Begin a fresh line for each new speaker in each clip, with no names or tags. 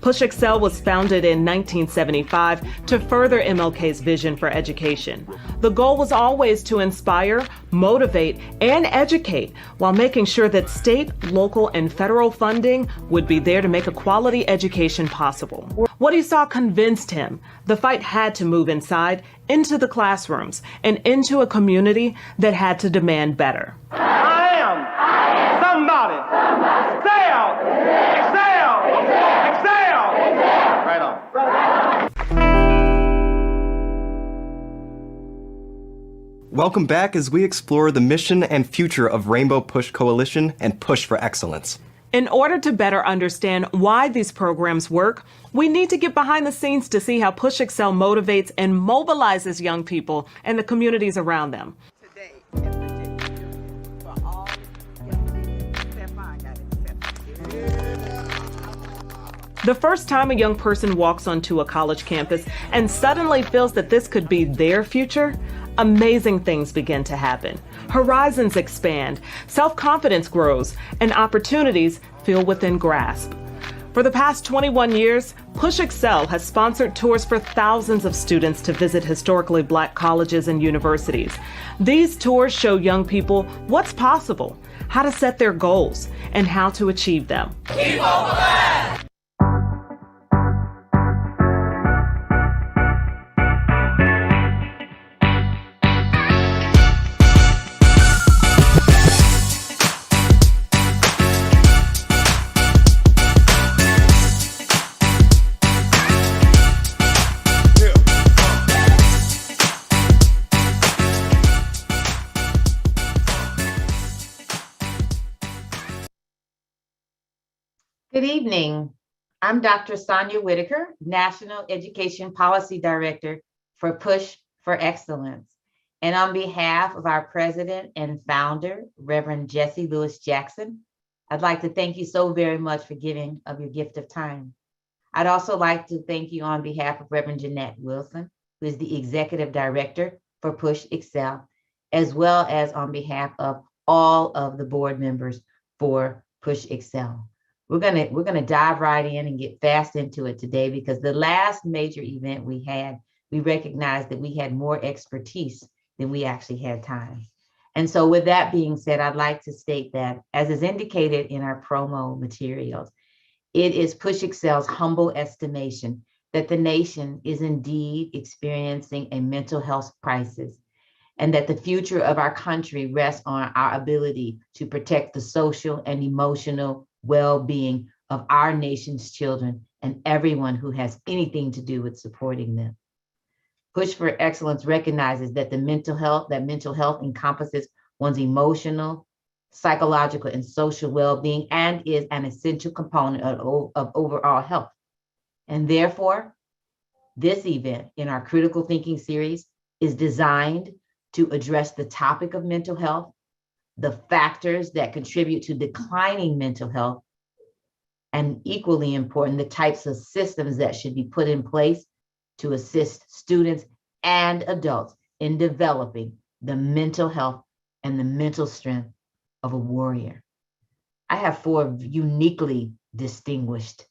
Push Excel was founded in 1975 to further MLK's vision for education. The goal was always to inspire, motivate, and educate while making sure that state, local, and federal funding would be there to make a quality education possible. What he saw convinced him the fight had to move inside, into the classrooms, and into a community that had to demand better.
I am somebody. Excel. Right on.
Welcome back as we explore the mission and future of Rainbow Push Coalition and Push for Excellence.
In order to better understand why these programs work, we need to get behind the scenes to see how Push Excel motivates and mobilizes young people and the communities around them. The first time a young person walks onto a college campus and suddenly feels that this could be their future, amazing things begin to happen. Horizons expand, self-confidence grows, and opportunities feel within grasp. For the past 21 years, Push Excel has sponsored tours for thousands of students to visit historically Black colleges and universities. These tours show young people what's possible, how to set their goals, and how to achieve them. Keep on Black!
Good evening. I'm Dr. Sonia Whitaker, National Education Policy Director for Push for Excellence. And on behalf of our president and founder, Reverend Jesse Lewis Jackson, I'd like to thank you so very much for giving of your gift of time. I'd also like to thank you on behalf of Reverend Jeanette Wilson, who is the Executive Director for Push Excel, as well as on behalf of all of the board members for Push Excel. We're gonna dive right in and get fast into it today, because the last major event we had, we recognized that we had more expertise than we actually had time. And so with that being said, I'd like to state that, as is indicated in our promo materials, it is Push Excel's humble estimation that the nation is indeed experiencing a mental health crisis, and that the future of our country rests on our ability to protect the social and emotional well-being of our nation's children and everyone who has anything to do with supporting them. Push for Excellence recognizes that mental health encompasses one's emotional, psychological, and social well-being, and is an essential component of overall health. And therefore, this event in our Critical Thinking series is designed to address the topic of mental health, the factors that contribute to declining mental health, and equally important, the types of systems that should be put in place to assist students and adults in developing the mental health and the mental strength of a warrior. I have 4 uniquely distinguished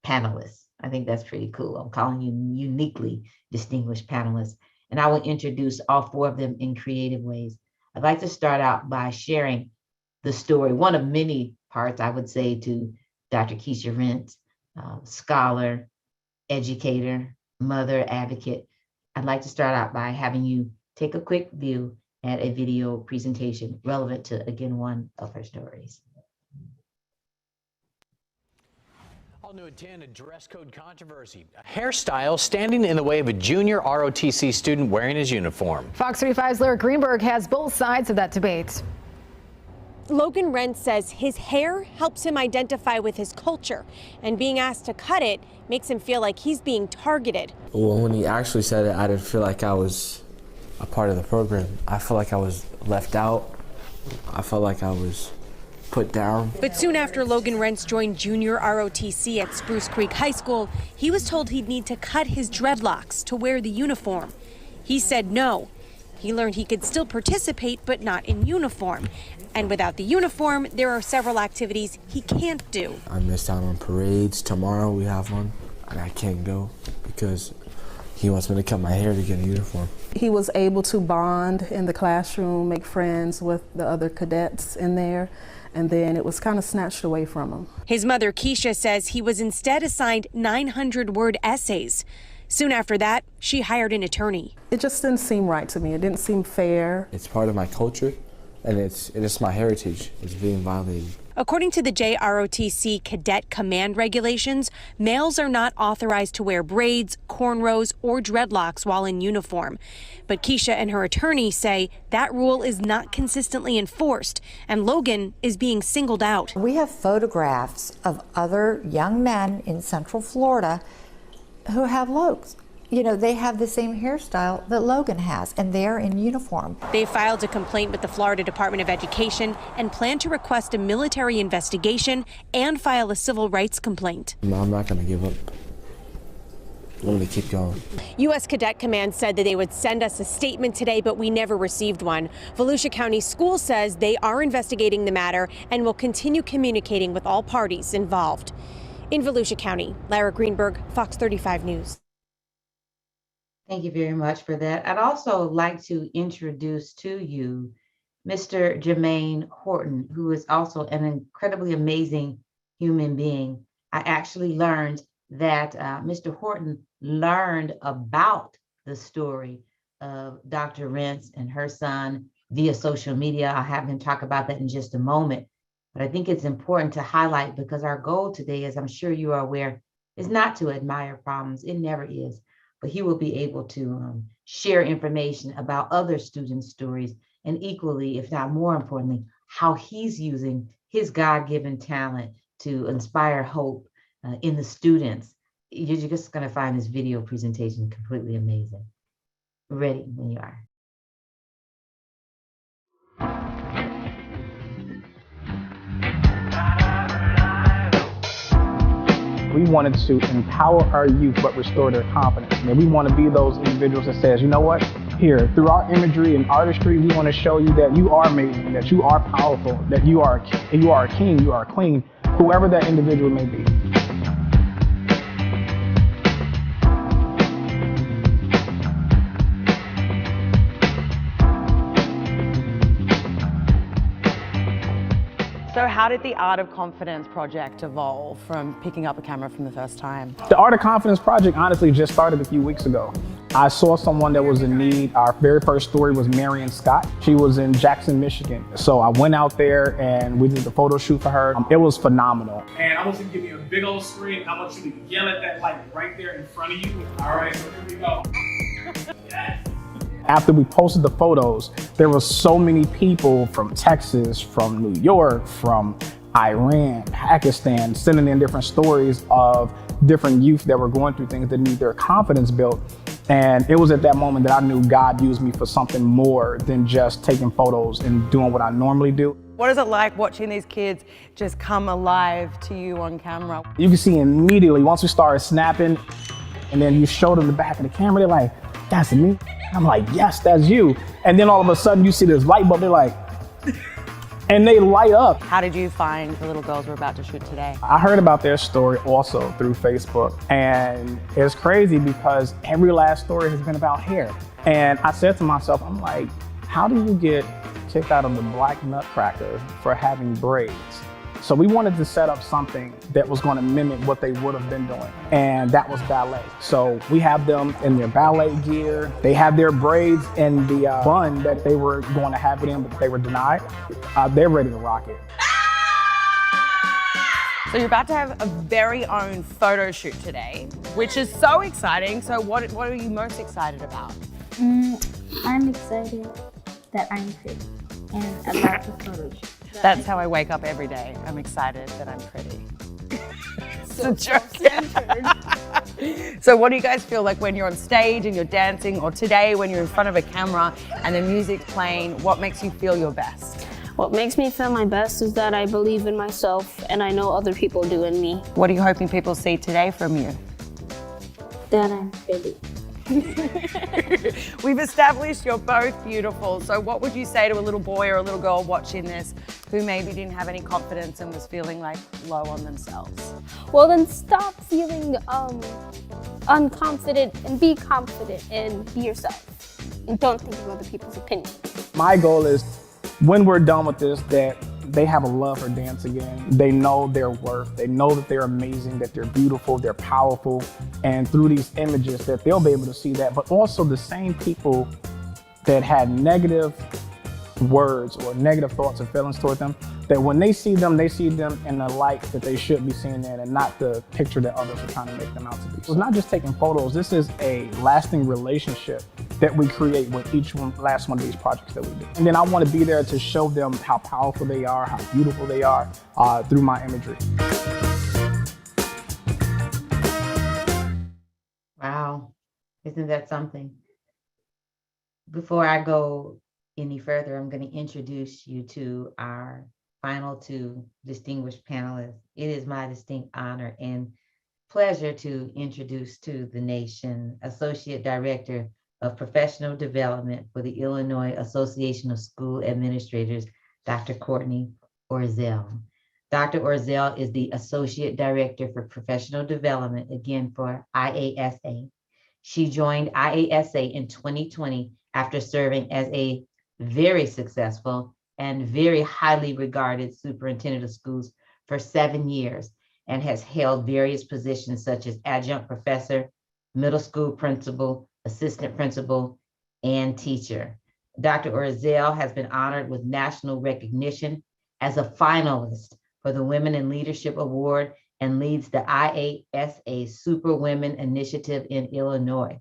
panelists. I think that's pretty cool. I'm calling you uniquely distinguished panelists, and I will introduce all 4 of them in creative ways. I'd like to start out by sharing the story, one of many parts, I would say, to Dr. Keisha Rent, scholar, educator, mother, advocate. I'd like to start out by having you take a quick view at a video presentation relevant to, again, one of her stories.
All new at 10, a dress code controversy. A hairstyle standing in the way of a junior ROTC student wearing his uniform.
Fox 35's Lyric Greenberg has both sides of that debate.
Logan Rent says his hair helps him identify with his culture, and being asked to cut it makes him feel like he's being targeted.
Well, when he actually said it, I didn't feel like I was a part of the program. I felt like I was left out. I felt like I was put down.
But soon after Logan Rents joined junior ROTC at Spruce Creek High School, he was told he'd need to cut his dreadlocks to wear the uniform. He said no. He learned he could still participate, but not in uniform. And without the uniform, there are several activities he can't do.
I missed out on parades. Tomorrow we have one, and I can't go because he wants me to cut my hair to get a uniform.
He was able to bond in the classroom, make friends with the other cadets in there, and then it was kind of snatched away from him.
His mother, Keisha, says he was instead assigned 900-word essays. Soon after that, she hired an attorney.
It just didn't seem right to me. It didn't seem fair.
It's part of my culture, and it's my heritage. It's being violated.
According to the JROTC Cadet Command regulations, males are not authorized to wear braids, cornrows, or dreadlocks while in uniform. But Keisha and her attorney say that rule is not consistently enforced, and Logan is being singled out.
We have photographs of other young men in Central Florida who have looks. You know, they have the same hairstyle that Logan has, and they're in uniform.
They filed a complaint with the Florida Department of Education and plan to request a military investigation and file a civil rights complaint.
I'm not going to give up. I'm going to keep going.
U.S. Cadet Command said that they would send us a statement today, but we never received one. Volusia County School says they are investigating the matter and will continue communicating with all parties involved. In Volusia County, Lara Greenberg, Fox 35 News.
Thank you very much for that. I'd also like to introduce to you Mr. Jermaine Horton, who is also an incredibly amazing human being. I actually learned that Mr. Horton learned about the story of Dr. Rentz and her son via social media. I'll have him talk about that in just a moment. But I think it's important to highlight, because our goal today, as I'm sure you are aware, is not to admire problems. It never is. But he will be able to share information about other students' stories, and equally, if not more importantly, how he's using his God-given talent to inspire hope in the students. You're just going to find this video presentation completely amazing. Ready when you are.
We wanted to empower our youth, but restore their confidence. And we want to be those individuals that says, you know what, here, through our imagery and artistry, we want to show you that you are amazing, that you are powerful, that you are a king, you are a queen, whoever that individual may be.
So how did the Art of Confidence project evolve from picking up a camera from the first time?
The Art of Confidence project honestly just started a few weeks ago. I saw someone that was in need. Our very first story was Marion Scott. She was in Jackson, Michigan. So I went out there and we did the photo shoot for her. It was phenomenal.
And I want you to give me a big old screen. I want you to yell at that light right there in front of you. All right, so here we go. Yes.
After we posted the photos, there were so many people from Texas, from New York, from Iran, Pakistan, sending in different stories of different youth that were going through things that need their confidence built. And it was at that moment that I knew God used me for something more than just taking photos and doing what I normally do.
What is it like watching these kids just come alive to you on camera?
You can see immediately, once we started snapping, and then you showed them the back of the camera, they're like, that's me. I'm like, yes, that's you. And then all of a sudden you see this light bulb, they're like, and they light up.
How did you find the little girls we're about to shoot today?
I heard about their story also through Facebook. And it's crazy because every last story has been about hair. And I said to myself, I'm like, how do you get kicked out of the Black Nutcracker for having braids? So we wanted to set up something that was going to mimic what they would have been doing, and that was ballet. So we have them in their ballet gear. They have their braids in the bun that they were going to have it in, but they were denied. They're ready to rock it.
So you're about to have a very own photo shoot today, which is so exciting. So what are you most excited about?
I'm excited that I'm pretty and about the photo shoot.
That's how I wake up every day. I'm excited that I'm pretty. It's a joke. So what do you guys feel like when you're on stage and you're dancing, or today when you're in front of a camera and the music's playing? What makes you feel your best?
What makes me feel my best is that I believe in myself and I know other people do in me.
What are you hoping people see today from you?
That I'm pretty.
We've established you're both beautiful. So what would you say to a little boy or a little girl watching this who maybe didn't have any confidence and was feeling like low on themselves?
Well, then stop feeling unconfident and be confident and be yourself. And don't think of other people's opinions.
My goal is when we're done with this, that they have a love for dance again. They know their worth. They know that they're amazing, that they're beautiful, they're powerful. And through these images that they'll be able to see that, but also the same people that had negative words or negative thoughts or feelings toward them, that when they see them in the light that they should be seen in and not the picture that others are trying to make them out to be. It's not just taking photos. This is a lasting relationship that we create with each last one of these projects that we do. And then I want to be there to show them how powerful they are, how beautiful they are through my imagery.
Wow, isn't that something? Before I go any further, I'm going to introduce you to our final two distinguished panelists. It is my distinct honor and pleasure to introduce to the nation Associate Director of Professional Development for the Illinois Association of School Administrators, Dr. Courtney Orzel. Dr. Orzel is the Associate Director for Professional Development, again for IASA. She joined IASA in 2020 after serving as a very successful and very highly regarded superintendent of schools for 7 years and has held various positions such as adjunct professor, middle school principal, assistant principal, and teacher. Dr. Orzel has been honored with national recognition as a finalist for the Women in Leadership Award and leads the IASA Super Women Initiative in Illinois.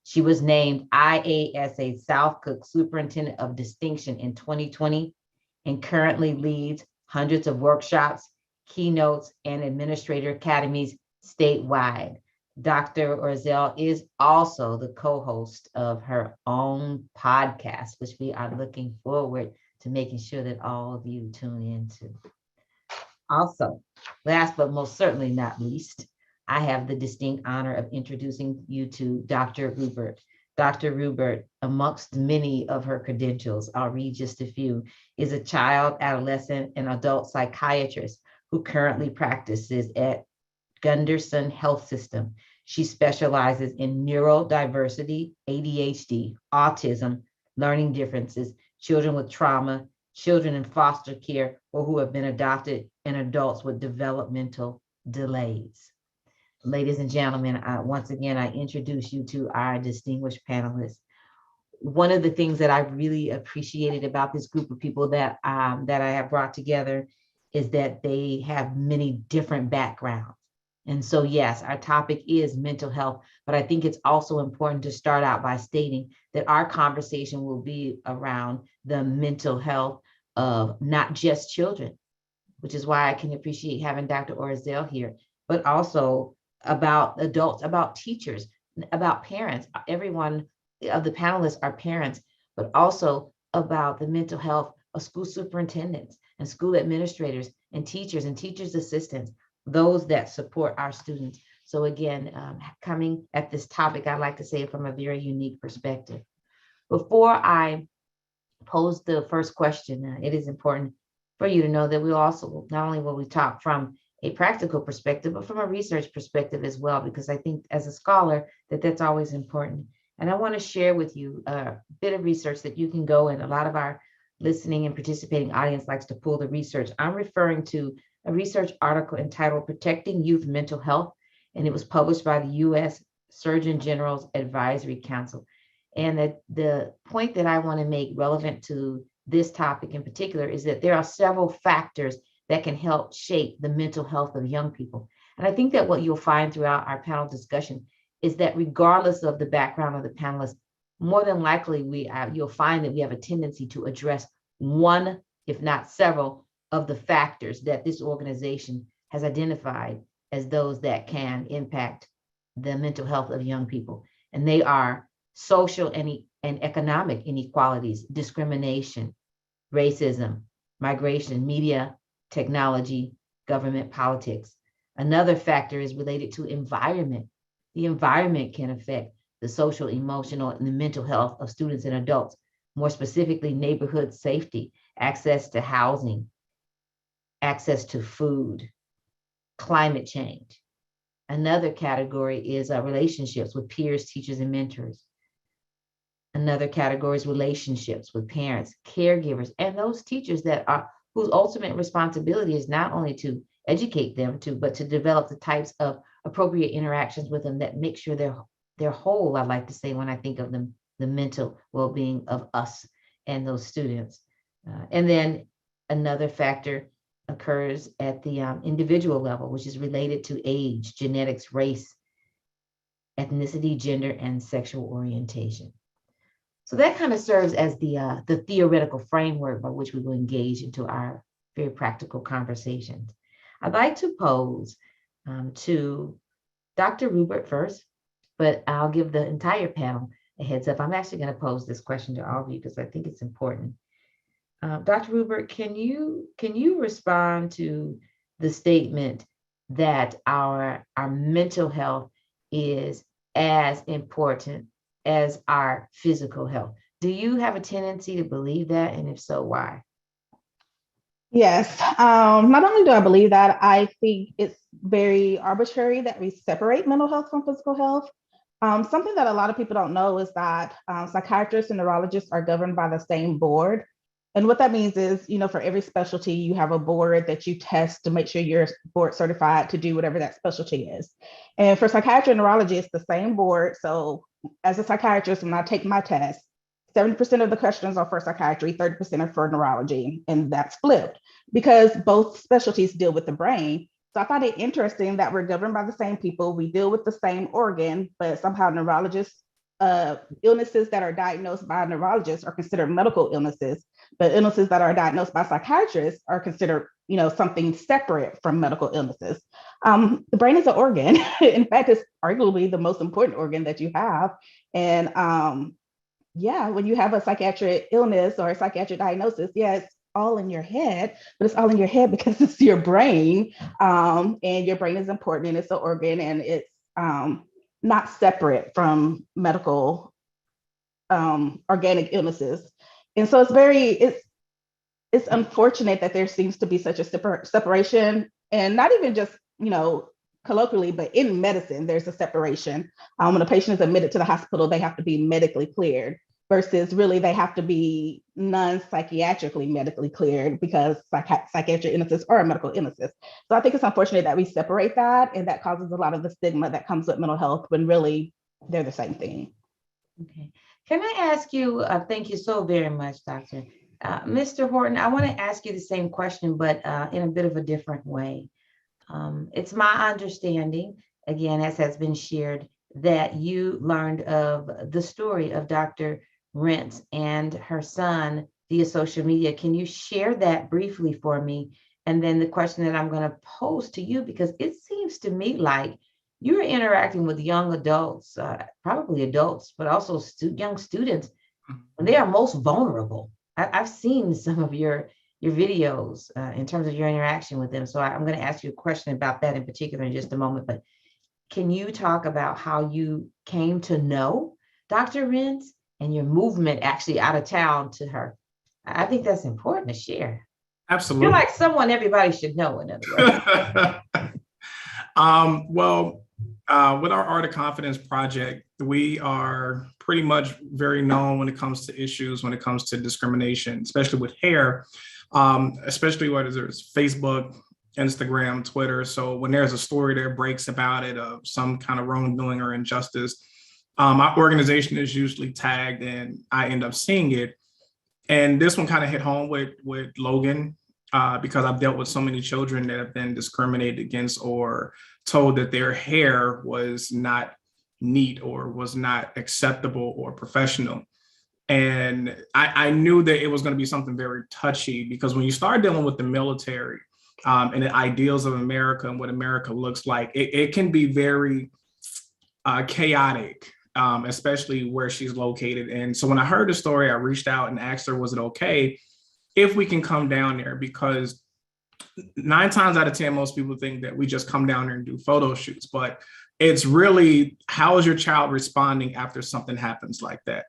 She was named IASA South Cook Superintendent of Distinction in 2020 and currently leads hundreds of workshops, keynotes, and administrator academies statewide. Dr. Orzel is also the co-host of her own podcast, which we are looking forward to making sure that all of you tune into. Also, last but most certainly not least, I have the distinct honor of introducing you to Dr. Rubert. Dr. Rubert, amongst many of her credentials, I'll read just a few, is a child, adolescent, and adult psychiatrist who currently practices at Gunderson Health System. She specializes in neurodiversity, ADHD, autism, learning differences, children with trauma, children in foster care, or who have been adopted, and adults with developmental delays. Ladies and gentlemen, once again, I introduce you to our distinguished panelists. One of the things that I really appreciated about this group of people that I have brought together is that they have many different backgrounds. And so, yes, our topic is mental health, but I think it's also important to start out by stating that our conversation will be around the mental health of not just children, which is why I can appreciate having Dr. Orzel here, but also about adults, about teachers, about parents. Everyone of the panelists are parents, but also about the mental health of school superintendents and school administrators and teachers' assistants, those that support our students. So again, coming at this topic, I like to say it from a very unique perspective. Before I pose the first question, it is important for you to know that we also, not only will we talk from a practical perspective, but from a research perspective as well, because I think as a scholar that that's always important. And I want to share with you a bit of research that you can go, and a lot of our listening and participating audience likes to pull the research. I'm referring to a research article entitled Protecting Youth Mental Health, and it was published by the U.S. Surgeon General's Advisory Council. And the point that I want to make relevant to this topic in particular is that there are several factors that can help shape the mental health of young people. And I think that what you'll find throughout our panel discussion is that regardless of the background of the panelists, more than likely you'll find that we have a tendency to address one, if not several, of the factors that this organization has identified as those that can impact the mental health of young people. And they are social and economic inequalities, discrimination, racism, migration, media, technology, government, politics. Another factor is related to environment. The environment can affect the social, emotional, and the mental health of students and adults, more specifically, neighborhood safety, access to housing, access to food, climate change. Another category is relationships with peers, teachers, and mentors. Another category is relationships with parents, caregivers, and those teachers that are whose ultimate responsibility is not only to educate them but to develop the types of appropriate interactions with them that make sure they're whole. I like to say when I think of them, the mental well-being of us and those students. And then another factor occurs at the individual level, which is related to age, genetics, race, ethnicity, gender, and sexual orientation. So that kind of serves as the theoretical framework by which we will engage into our very practical conversations. I'd like to pose to Dr. Rubert first, but I'll give the entire panel a heads up. I'm actually going to pose this question to all of you because I think it's important. Dr. Rubert, can you respond to the statement that our mental health is as important as our physical health? Do you have a tendency to believe that? And if so, why?
Yes. Not only do I believe that, I think it's very arbitrary that we separate mental health from physical health. Something that a lot of people don't know is that psychiatrists and neurologists are governed by the same board. And what that means is, for every specialty, you have a board that you test to make sure you're board certified to do whatever that specialty is. And for psychiatry and neurology, it's the same board. So as a psychiatrist, when I take my test, 70% of the questions are for psychiatry, 30% are for neurology, and that's flipped because both specialties deal with the brain. So I find it interesting that we're governed by the same people, we deal with the same organ, but somehow neurologists, illnesses that are diagnosed by neurologists are considered medical illnesses, but illnesses that are diagnosed by psychiatrists are considered, something separate from medical illnesses. The brain is an organ. In fact, it's arguably the most important organ that you have. And when you have a psychiatric illness or a psychiatric diagnosis, it's all in your head, but it's all in your head because it's your brain, and your brain is important and it's an organ, and it's not separate from medical organic illnesses. And so it's unfortunate that there seems to be such a separation, and not even just, colloquially, but in medicine, there's a separation. When a patient is admitted to the hospital, they have to be medically cleared versus really they have to be non-psychiatrically medically cleared because psychiatric illnesses are medical illnesses. So I think it's unfortunate that we separate that, and that causes a lot of the stigma that comes with mental health when really they're the same thing.
Okay. Can I ask you, thank you so very much, Doctor. Mr. Horton, I want to ask you the same question, but in a bit of a different way. It's my understanding, again, as has been shared, that you learned of the story of Dr. Rentz and her son via social media. Can you share that briefly for me? And then the question that I'm going to pose to you, because it seems to me like you're interacting with young adults, probably adults, but also young students when they are most vulnerable. I've seen some of your videos in terms of your interaction with them. So I'm going to ask you a question about that in particular in just a moment. But can you talk about how you came to know Dr. Rentz and your movement actually out of town to her? I think that's important to share.
Absolutely.
You're like someone everybody should know, in other words.
With our Art of Confidence project, we are pretty much very known when it comes to issues, when it comes to discrimination, especially with hair, especially whether there's Facebook, Instagram, Twitter. So when there's a story that breaks about it of some kind of wrongdoing or injustice, my organization is usually tagged and I end up seeing it. And this one kind of hit home with Logan because I've dealt with so many children that have been discriminated against or told that their hair was not neat or was not acceptable or professional. And I knew that it was going to be something very touchy because when you start dealing with the military and the ideals of America and what America looks like, it can be very chaotic, especially where she's located. And so when I heard the story, I reached out and asked her, was it okay if we can come down there? Because 9 times out of 10, most people think that we just come down there and do photo shoots. But it's really, how is your child responding after something happens like that?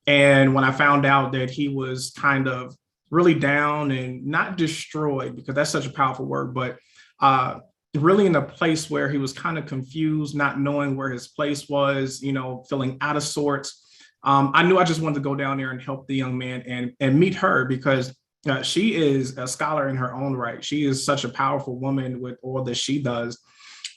And when I found out that he was kind of really down and not destroyed, because that's such a powerful word, but really in a place where he was kind of confused, not knowing where his place was, feeling out of sorts. I knew I just wanted to go down there and help the young man and meet her, because she is a scholar in her own right. She is such a powerful woman with all that she does.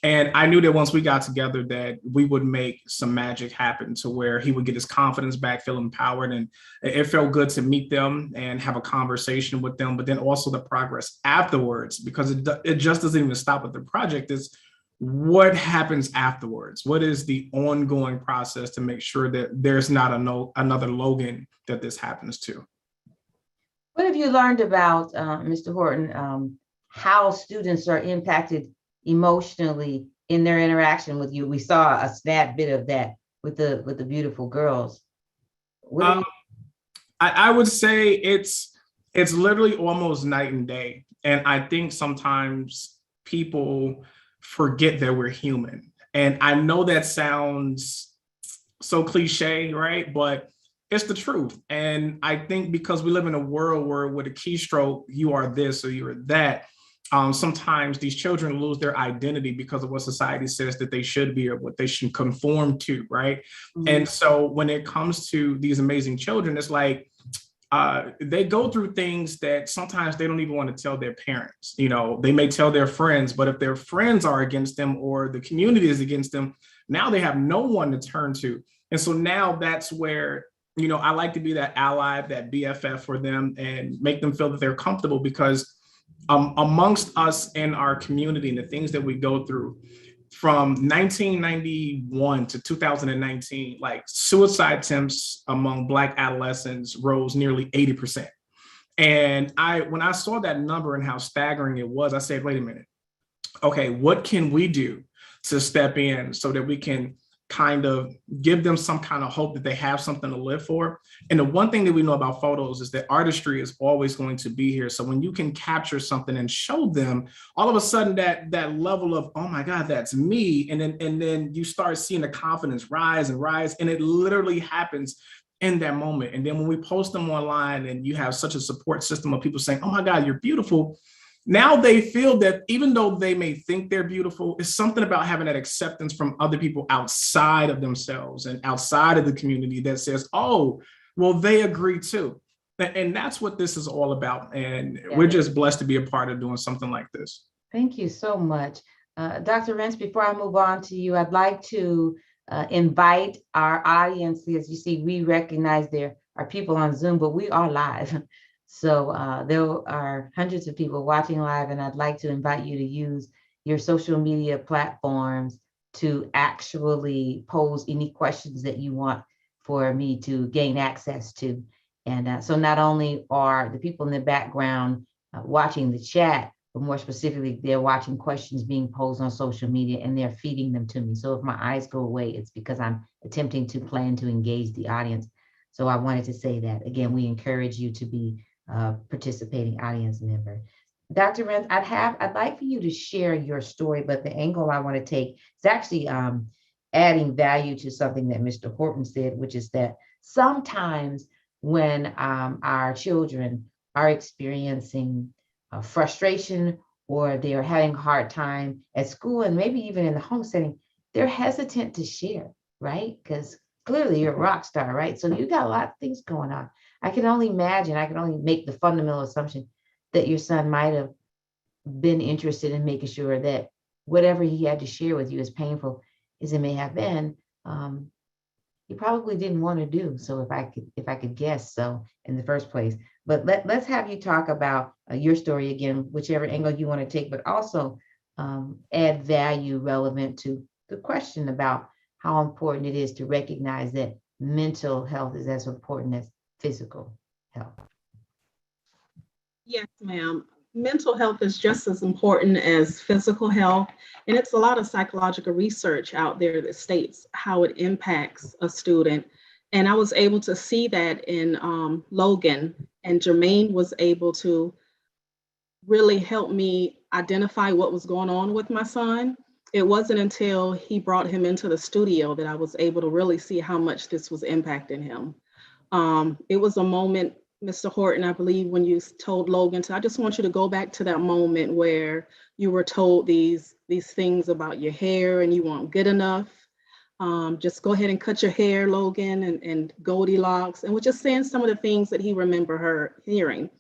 And I knew that once we got together that we would make some magic happen to where he would get his confidence back, feel empowered. And it felt good to meet them and have a conversation with them, but then also the progress afterwards, because it just doesn't even stop with the project. It's what happens afterwards. What is the ongoing process to make sure that there's not another Logan that this happens to?
What have you learned about, Mr. Horton, how students are impacted emotionally in their interaction with you? We saw a snap bit of that with the beautiful girls.
I would say it's literally almost night and day. And I think sometimes people forget that we're human. And I know that sounds so cliche, right? But it's the truth. And I think because we live in a world where with a keystroke, you are this or you're that, sometimes these children lose their identity because of what society says that they should be or what they should conform to, right? Mm-hmm. And so when it comes to these amazing children, it's like they go through things that sometimes they don't even want to tell their parents. They may tell their friends, but if their friends are against them or the community is against them, now they have no one to turn to. And so now that's where I like to be that ally, that BFF for them and make them feel that they're comfortable, because amongst us in our community and the things that we go through from 1991 to 2019, like suicide attempts among Black adolescents rose nearly 80%. And when I saw that number and how staggering it was, I said, wait a minute, okay, what can we do to step in so that we can kind of give them some kind of hope that they have something to live for? And the one thing that we know about photos is that artistry is always going to be here. So when you can capture something and show them, all of a sudden that level of, oh my God, that's me. And then you start seeing the confidence rise and rise. And it literally happens in that moment. And then when we post them online and you have such a support system of people saying, oh my God, you're beautiful. Now they feel that even though they may think they're beautiful, it's something about having that acceptance from other people outside of themselves and outside of the community that says, oh, well, they agree too. And that's what this is all about. And we're just blessed to be a part of doing something like this.
Thank you so much. Dr. Rentz, before I move on to you, I'd like to invite our audience. As you see, we recognize there are people on Zoom, but we are live. So there are hundreds of people watching live, and I'd like to invite you to use your social media platforms to actually pose any questions that you want for me to gain access to. And so not only are the people in the background watching the chat, but more specifically, they're watching questions being posed on social media and they're feeding them to me. So if my eyes go away, it's because I'm attempting to plan to engage the audience. So I wanted to say that. Again, we encourage you to be participating audience member. Dr. Rentz, I'd like for you to share your story, but the angle I want to take is actually adding value to something that Mr. Horton said, which is that sometimes when our children are experiencing frustration or they're having a hard time at school and maybe even in the home setting, they're hesitant to share, right? Because clearly you're a rock star, right? So you got a lot of things going on. I can only imagine, I can only make the fundamental assumption that your son might have been interested in making sure that whatever he had to share with you, as painful as it may have been, he probably didn't want to do. So if I could guess so in the first place. But let's have you talk about your story again, whichever angle you want to take, but also add value relevant to the question about how important it is to recognize that mental health is as important as physical health.
Yes, ma'am. Mental health is just as important as physical health. And it's a lot of psychological research out there that states how it impacts a student. And I was able to see that in Logan, and Jermaine was able to really help me identify what was going on with my son. it wasn't until he brought him into the studio that I was able to really see how much this was impacting him. It was a moment, Mr. Horton, I believe, when you told Logan I just want you to go back to that moment where you were told these things about your hair and you weren't good enough. Just go ahead and cut your hair, Logan, and Goldilocks, and was just saying some of the things that he remembered hearing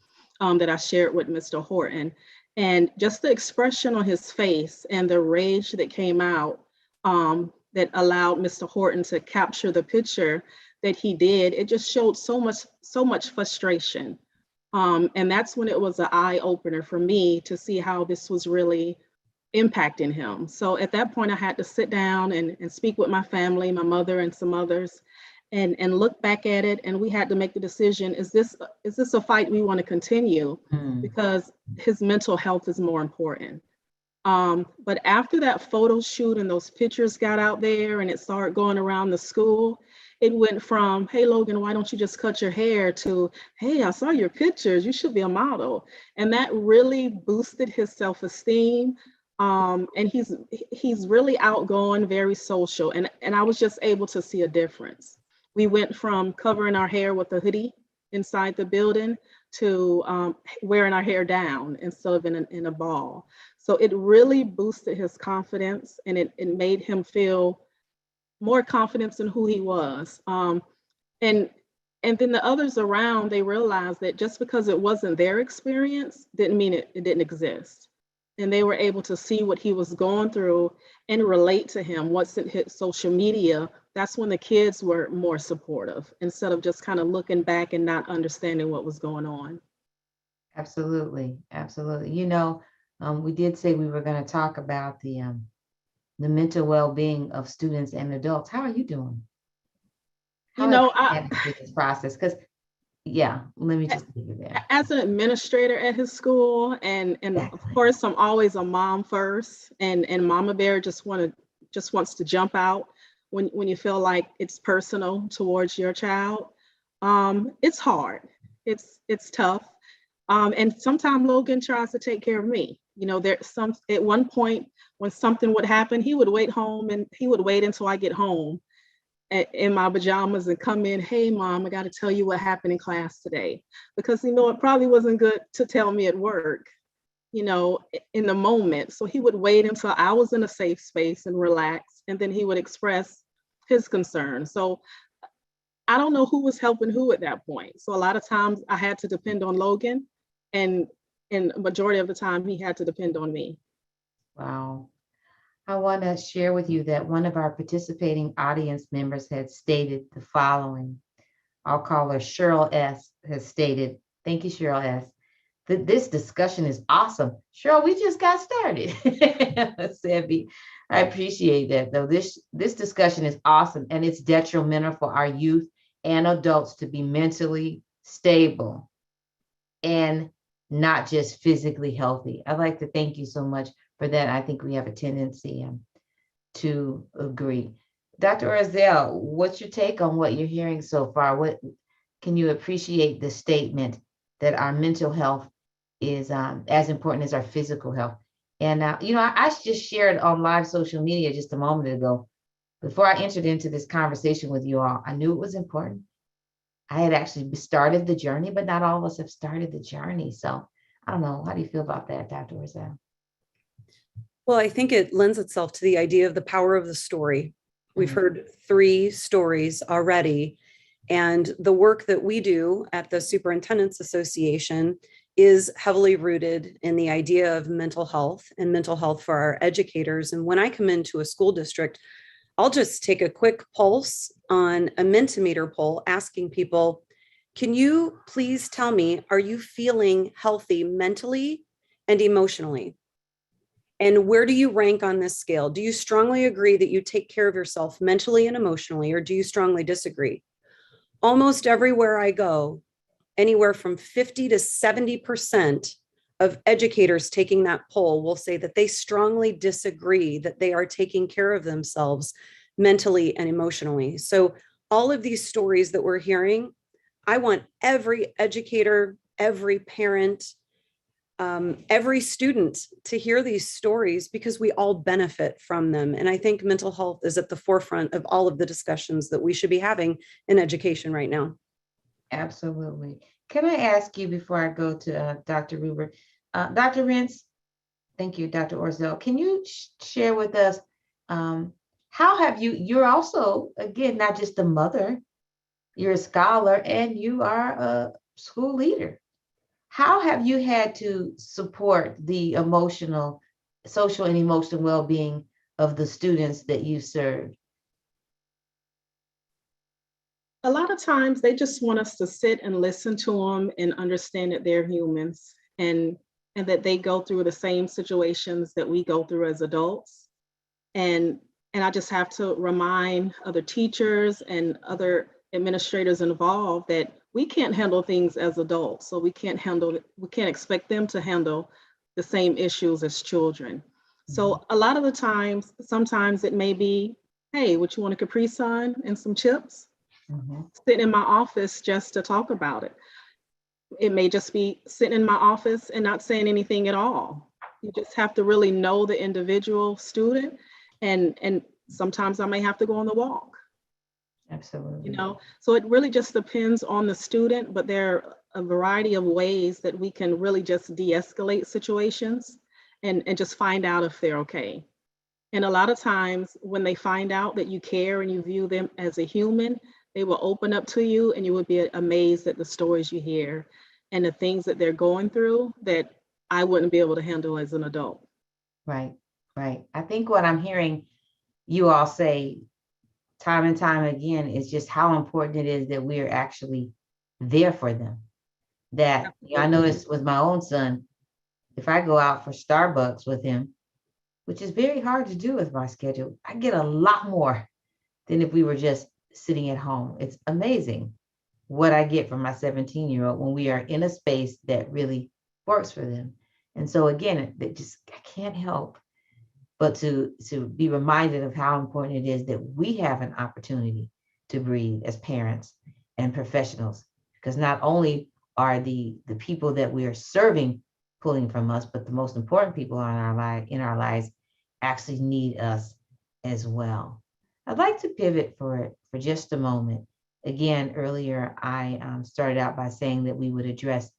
that I shared with Mr. Horton. And just the expression on his face and the rage that came out that allowed Mr. Horton to capture the picture that he did, it just showed so much frustration. And that's when it was an eye opener for me to see how this was really impacting him. So at that point, I had to sit down and speak with my family, my mother and some others, and look back at it. And we had to make the decision, is this a fight we want to continue? Because his mental health is more important. But after that photo shoot and those pictures got out there and it started going around the school, it went from, hey, Logan, why don't you just cut your hair, to, hey, I saw your pictures, you should be a model. And that really boosted his self-esteem. And he's really outgoing, very social. And I was just able to see a difference. We went from covering our hair with a hoodie inside the building to wearing our hair down instead of in a ball. So it really boosted his confidence, and it made him feel more confidence in who he was. And then the others around, they realized that just because it wasn't their experience didn't mean it didn't exist. And they were able to see what he was going through and relate to him. Once it hit social media, that's when the kids were more supportive instead of just kind of looking back and not understanding what was going on.
Absolutely, absolutely. You know, we did say we were going to talk about the mental well-being of students and adults. How are you doing? How I this process, because let me just leave it there.
As an administrator at his school, and of course, I'm always a mom first, and Mama Bear just wants to jump out when you feel like it's personal towards your child. It's hard. It's tough. And sometimes Logan tries to take care of me. You know, at one point when something would happen, he would wait home and he would wait until I get home in my pajamas and come in, hey, Mom, I got to tell you what happened in class today. Because, you know, it probably wasn't good to tell me at work, you know, in the moment. So he would wait until I was in a safe space and relax, and then he would express his concern. So I don't know who was helping who at that point. So a lot of times I had to depend on Logan, and a majority of the time he had to depend on me.
Wow. I want to share with you that one of our participating audience members had stated the following. I'll call her Cheryl S. has stated, thank you, Cheryl S., that this discussion is awesome. Cheryl, we just got started. Sebby, I appreciate that, though. This discussion is awesome, and it's detrimental for our youth and adults to be mentally stable and not just physically healthy. I'd like to thank you so much for that. I think we have a tendency to agree. Dr. Orzel, what's your take on what you're hearing so far? What can you appreciate the statement that our mental health is as important as our physical health? And you know, I just shared on live social media just a moment ago. Before I entered into this conversation with you all, I knew it was important. I had actually started the journey, but not all of us have started the journey. So I don't know. How do you feel about that, Dr. Orzel?
Well, I think it lends itself to the idea of the power of the story. We've heard 3 stories already, and the work that we do at the Superintendents Association is heavily rooted in the idea of mental health and mental health for our educators. And when I come into a school district, I'll just take a quick pulse on a Mentimeter poll asking people, can you please tell me, are you feeling healthy mentally and emotionally? And where do you rank on this scale? Do you strongly agree that you take care of yourself mentally and emotionally, or do you strongly disagree? Almost everywhere I go, anywhere from 50 to 70% of educators taking that poll will say that they strongly disagree that they are taking care of themselves mentally and emotionally. So all of these stories that we're hearing, I want every educator, every parent, every student to hear these stories because we all benefit from them. And I think mental health is at the forefront of all of the discussions that we should be having in education right now.
Absolutely. Can I ask you before I go to Dr. Ruber, Dr. Rentz, thank you, Dr. Orzel, can you share with us how have you're also, again, not just a mother, you're a scholar and you are a school leader. How have you had to support the social and emotional well-being of the students that you serve?
A lot of times they just want us to sit and listen to them and understand that they're humans and that they go through the same situations that we go through as adults. And I just have to remind other teachers and other administrators involved that we can't handle things as adults. So we can't expect them to handle the same issues as children. So a lot of the times, sometimes it may be, hey, would you want a Capri Sun and some chips? Sit in my office just to talk about it. It may just be sitting in my office and not saying anything at all. You just have to really know the individual student, and sometimes I may have to go on the walk.
Absolutely.
You know, so it really just depends on the student, but there are a variety of ways that we can really just de-escalate situations and just find out if they're okay. And a lot of times when they find out that you care and you view them as a human, they will open up to you and you will be amazed at the stories you hear and the things that they're going through that I wouldn't be able to handle as an adult.
Right, right. I think what I'm hearing you all say time and time again is just how important it is that we are actually there for them. That, you know, I noticed with my own son, if I go out for Starbucks with him, which is very hard to do with my schedule, I get a lot more than if we were just sitting at home. It's amazing what I get from my 17-year-old when we are in a space that really works for them. And so again, I can't help but to be reminded of how important it is that we have an opportunity to breathe as parents and professionals, because not only are the people that we are serving pulling from us, but the most important people in our lives actually need us as well. I'd like to pivot for just a moment. Again, earlier I started out by saying that we would address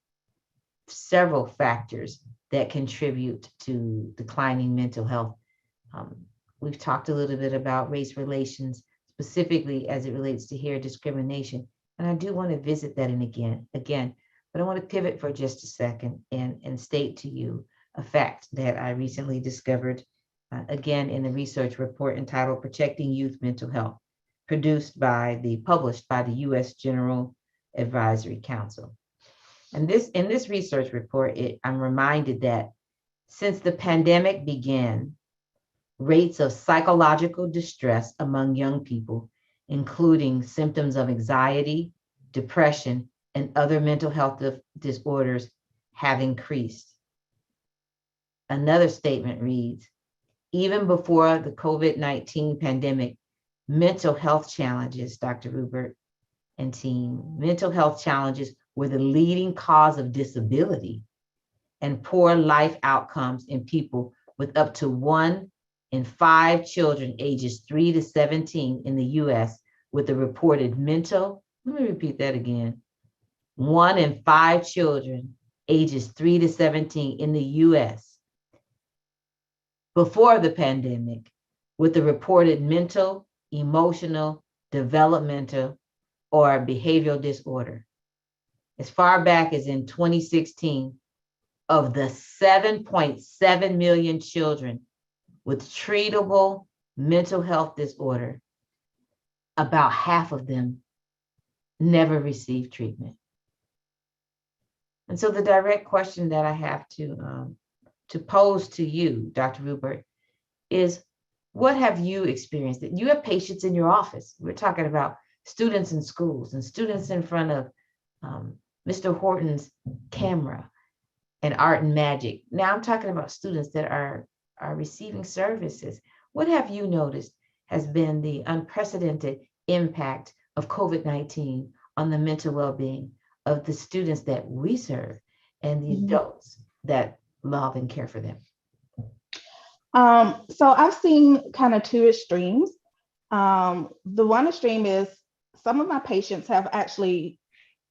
several factors that contribute to declining mental health. We've talked a little bit about race relations, specifically as it relates to hair discrimination. And I do want to visit that again, but I want to pivot for just a second and state to you a fact that I recently discovered, again, in the research report entitled Protecting Youth Mental Health, published by the U.S. General Advisory Council. And in this research report, I'm reminded that since the pandemic began, rates of psychological distress among young people, including symptoms of anxiety, depression, and other mental health disorders, have increased. Another statement reads, even before the COVID-19 pandemic, mental health challenges, Dr. Rubert and team, mental health challenges were the leading cause of disability and poor life outcomes in people with up to 1 in 5 children ages 3 to 17 in the US with a reported mental, let me repeat that again, 1 in 5 children ages 3 to 17 in the US before the pandemic with a reported mental, emotional, developmental, or behavioral disorder. As far back as in 2016, of the 7.7 million children with treatable mental health disorder, about half of them never received treatment. And so the direct question that I have to pose to you, Dr. Rubert, is what have you experienced? You have patients in your office. We're talking about students in schools and students in front of Mr. Horton's camera and art and magic. Now I'm talking about students that are receiving services. What have you noticed has been the unprecedented impact of COVID-19 on the mental well-being of the students that we serve and the adults that love and care for them?
So I've seen kind of two extremes. The one extreme is some of my patients have actually,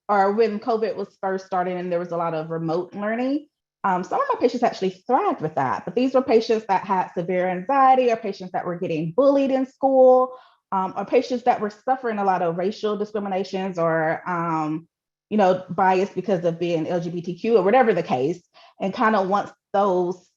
or when COVID was first starting and there was a lot of remote learning, some of my patients actually thrived with that. But these were patients that had severe anxiety, or patients that were getting bullied in school, or patients that were suffering a lot of racial discriminations or bias because of being LGBTQ or whatever the case. And kind of once those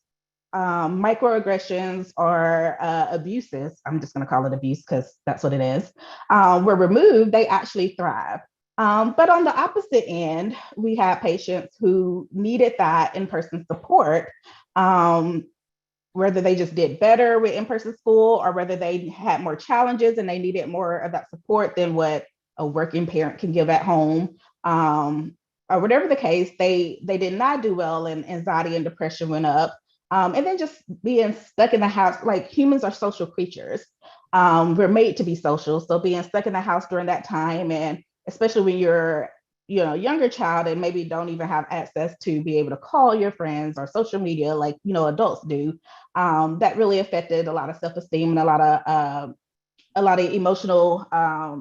microaggressions or abuses, I'm just going to call it abuse because that's what it is, were removed, they actually thrive. But on the opposite end, we had patients who needed that in-person support, whether they just did better with in-person school or whether they had more challenges and they needed more of that support than what a working parent can give at home. Or whatever the case, they did not do well, and anxiety and depression went up. And then just being stuck in the house, like humans are social creatures. We're made to be social. So being stuck in the house during that time, and especially when you're younger child and maybe don't even have access to be able to call your friends or social media like adults do, that really affected a lot of self-esteem and a lot of emotional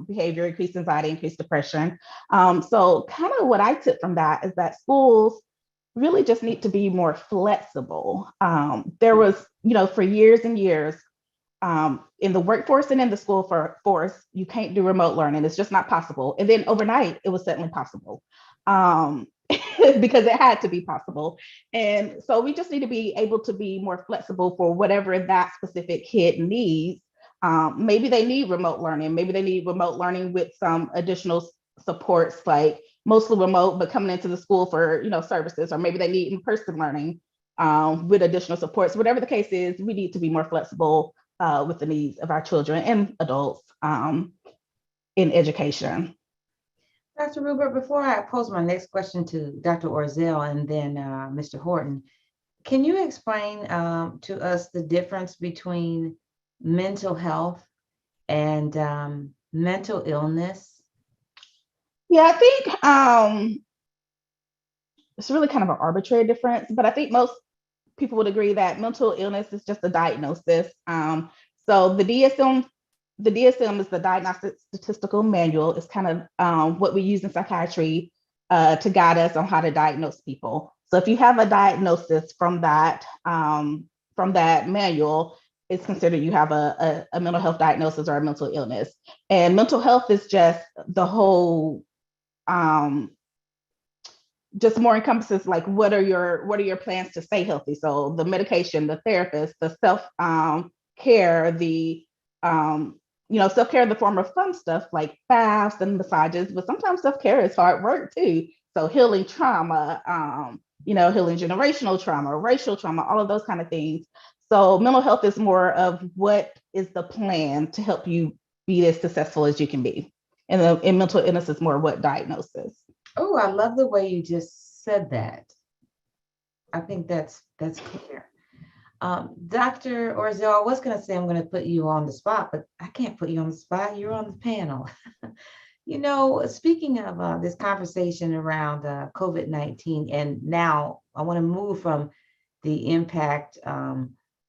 behavior, increased anxiety, increased depression. So kind of what I took from that is that schools really just need to be more flexible. There was, for years and years, in the workforce and in the school force, you can't do remote learning. It's just not possible. And then overnight, it was suddenly possible because it had to be possible. And so we just need to be able to be more flexible for whatever that specific kid needs. Maybe they need remote learning. Maybe they need remote learning with some additional supports, like mostly remote, but coming into the school for services, or maybe they need in-person learning with additional supports. Whatever the case is, we need to be more flexible with the needs of our children and adults in education.
Dr. Rubert, before I pose my next question to Dr. Orzel and then Mr. Horton, can you explain to us the difference between mental health and mental illness?
Yeah, I think it's really kind of an arbitrary difference, but I think most people would agree that mental illness is just a diagnosis. So the DSM is the Diagnostic Statistical Manual. It's kind of what we use in psychiatry to guide us on how to diagnose people. So if you have a diagnosis from that manual, it's considered you have a mental health diagnosis or a mental illness. And mental health is just the whole just more encompasses like what are your plans to stay healthy. So the medication, the therapist, the self care, the self-care in the form of fun stuff like baths and massages, but sometimes self-care is hard work too. So healing trauma, healing generational trauma, racial trauma, all of those kind of things. So mental health is more of what is the plan to help you be as successful as you can be. And mental illness is more what diagnosis.
Oh, I love the way you just said that. I think that's clear. Dr. Orzel, I was going to say I'm going to put you on the spot, but I can't put you on the spot. You're on the panel. Speaking of this conversation around COVID-19, and now I want to move from the impact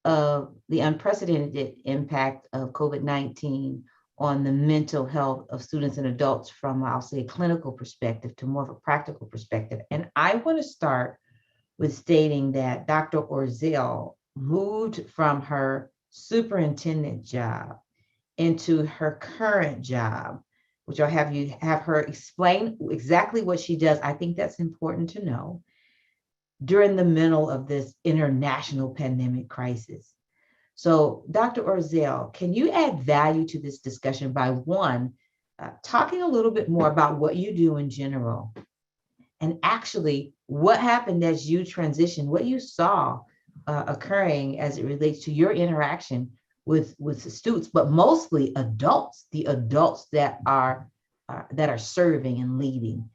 of the unprecedented impact of COVID-19 on the mental health of students and adults from, I'll say, a clinical perspective to more of a practical perspective. And I want to start with stating that Dr. Orzel moved from her superintendent job into her current job, which I'll have her explain exactly what she does. I think that's important to know during the middle of this international pandemic crisis. So, Dr. Orzel, can you add value to this discussion by one, talking a little bit more about what you do in general, and actually what happened as you transitioned, what you saw occurring as it relates to your interaction with the students, but mostly adults, the adults that are serving and leading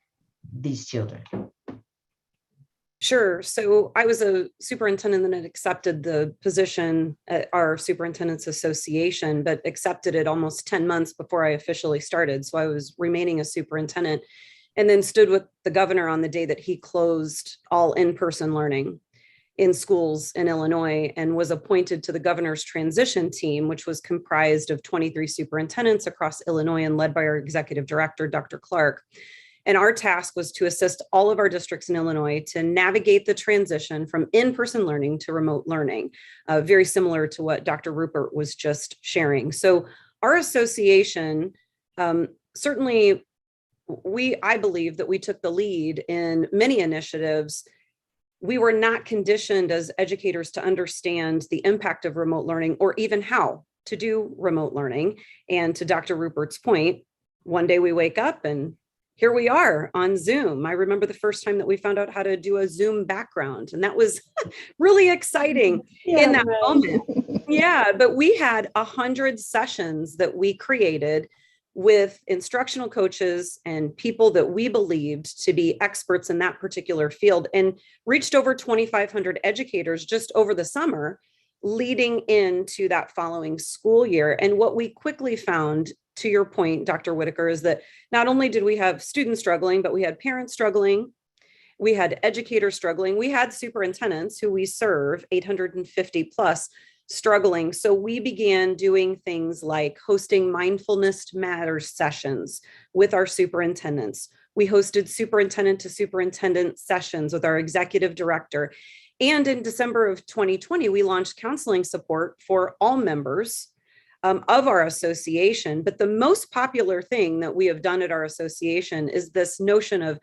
these children?
Sure. So I was a superintendent that had accepted the position at our Superintendents Association, but accepted it almost 10 months before I officially started. So I was remaining a superintendent, and then stood with the governor on the day that he closed all in-person learning. in schools in Illinois and was appointed to the governor's transition team, which was comprised of 23 superintendents across Illinois and led by our executive director, Dr. Clark. And our task was to assist all of our districts in Illinois to navigate the transition from in-person learning to remote learning, very similar to what Dr. Rupert was just sharing. So our association, certainly I believe that we took the lead in many initiatives. We were not conditioned as educators to understand the impact of remote learning or even how to do remote learning. And to Dr. Rupert's point, one day we wake up and here we are on Zoom. I remember the first time that we found out how to do a Zoom background, and that was really exciting in that moment. Yeah, but we had 100 sessions that we created with instructional coaches and people that we believed to be experts in that particular field, and reached over 2,500 educators just over the summer leading into that following school year. And what we quickly found, to your point, Dr. Whitaker, is that not only did we have students struggling, but we had parents struggling, we had educators struggling, we had superintendents who we serve, 850 plus, struggling. So we began doing things like hosting mindfulness matters sessions with our superintendents. We hosted superintendent to superintendent sessions with our executive director. And in December of 2020, we launched counseling support for all members of our association. But the most popular thing that we have done at our association is this notion of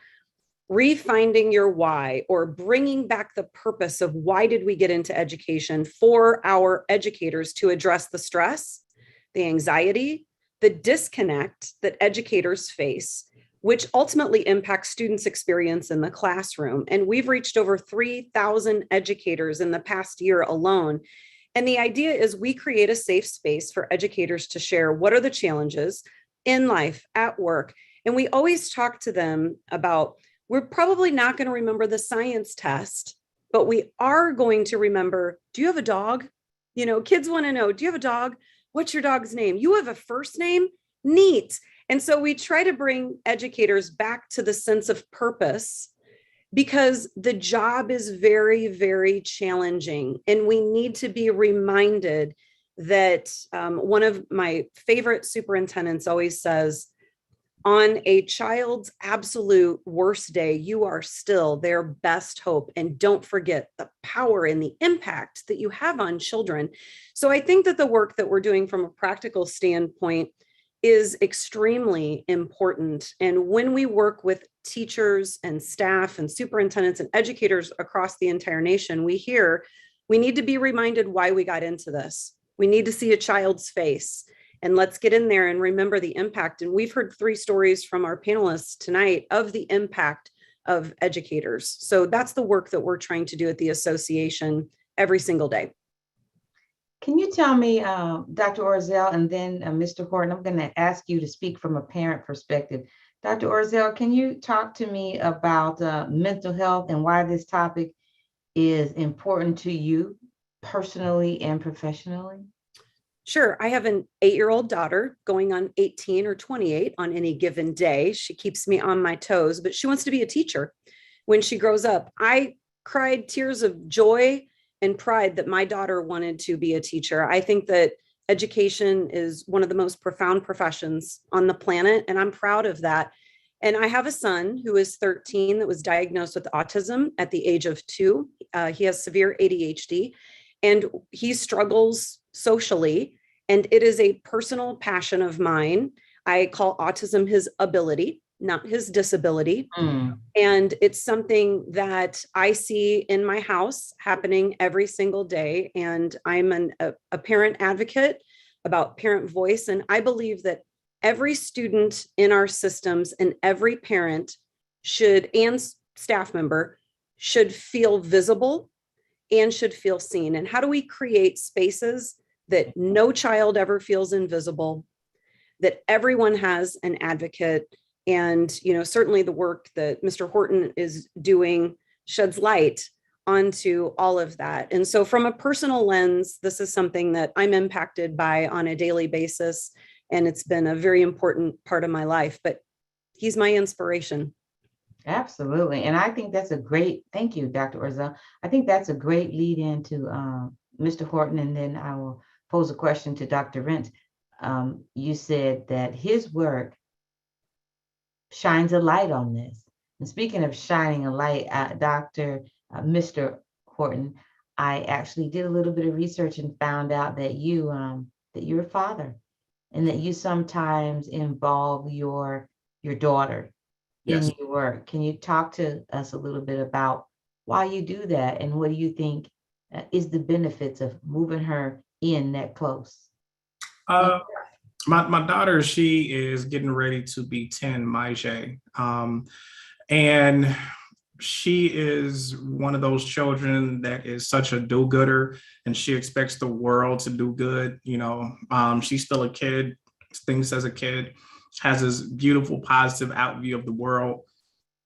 refinding your why, or bringing back the purpose of why did we get into education for our educators to address the stress, the anxiety, the disconnect that educators face, which ultimately impacts students' experience in the classroom. And we've reached over 3,000 educators in the past year alone. And the idea is we create a safe space for educators to share what are the challenges in life, at work. And we always talk to them about, we're probably not going to remember the science test, but we are going to remember, do you have a dog? You know, kids want to know, do you have a dog? What's your dog's name? You have a first name? Neat. And so we try to bring educators back to the sense of purpose, because the job is very, very challenging. And we need to be reminded that one of my favorite superintendents always says, on a child's absolute worst day, you are still their best hope. And don't forget the power and the impact that you have on children. So I think that the work that we're doing from a practical standpoint is extremely important. And when we work with teachers and staff and superintendents and educators across the entire nation, we hear we need to be reminded why we got into this. We need to see a child's face. And let's get in there and remember the impact. And we've heard 3 stories from our panelists tonight of the impact of educators. So that's the work that we're trying to do at the association every single day.
Can you tell me, Dr. Orzel, and then Mr. Horton, I'm going to ask you to speak from a parent perspective. Dr. Orzel, can you talk to me about mental health and why this topic is important to you personally and professionally?
Sure. I have an 8-year-old daughter going on 18 or 28 on any given day. She keeps me on my toes, but she wants to be a teacher when she grows up. I cried tears of joy and pride that my daughter wanted to be a teacher. I think that education is one of the most profound professions on the planet, and I'm proud of that. And I have a son who is 13 that was diagnosed with autism at the age of 2. He has severe ADHD, and he struggles socially. And it is a personal passion of mine. I call autism his ability, not his disability. And it's something that I see in my house happening every single day. And I'm a parent advocate about parent voice. And I believe that every student in our systems and every parent should, and staff member, should feel visible and should feel seen. And how do we create spaces that no child ever feels invisible, that everyone has an advocate? And, you know, certainly the work that Mr. Horton is doing sheds light onto all of that. And so from a personal lens, this is something that I'm impacted by on a daily basis. And it's been a very important part of my life, but he's my inspiration.
Absolutely. And I think that's a great, thank you, Dr. Orzel. I think that's a great lead into Mr. Horton, and then I will pose a question to Dr. Rent. You said that his work shines a light on this. And speaking of shining a light, Mr. Horton, I actually did a little bit of research and found out that you're a father, and that you sometimes involve your daughter
Yes.
in your work. Can you talk to us a little bit about why you do that, and what do you think is the benefits of moving her in that close?
My daughter, she is getting ready to be 10, Maije. And she is one of those children that is such a do-gooder, and she expects the world to do good. She's still a kid, thinks as a kid, has this beautiful, positive outview of the world.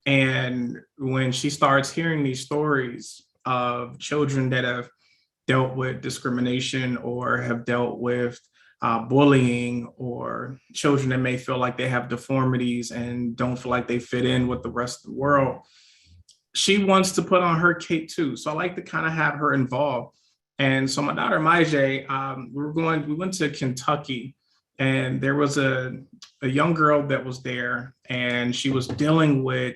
And when she starts hearing these stories of children that have dealt with discrimination or have dealt with bullying, or children that may feel like they have deformities and don't feel like they fit in with the rest of the world, she wants to put on her cape too. So I like to kind of have her involved. And so my daughter Maije, we went to Kentucky, and there was a young girl that was there, and she was dealing with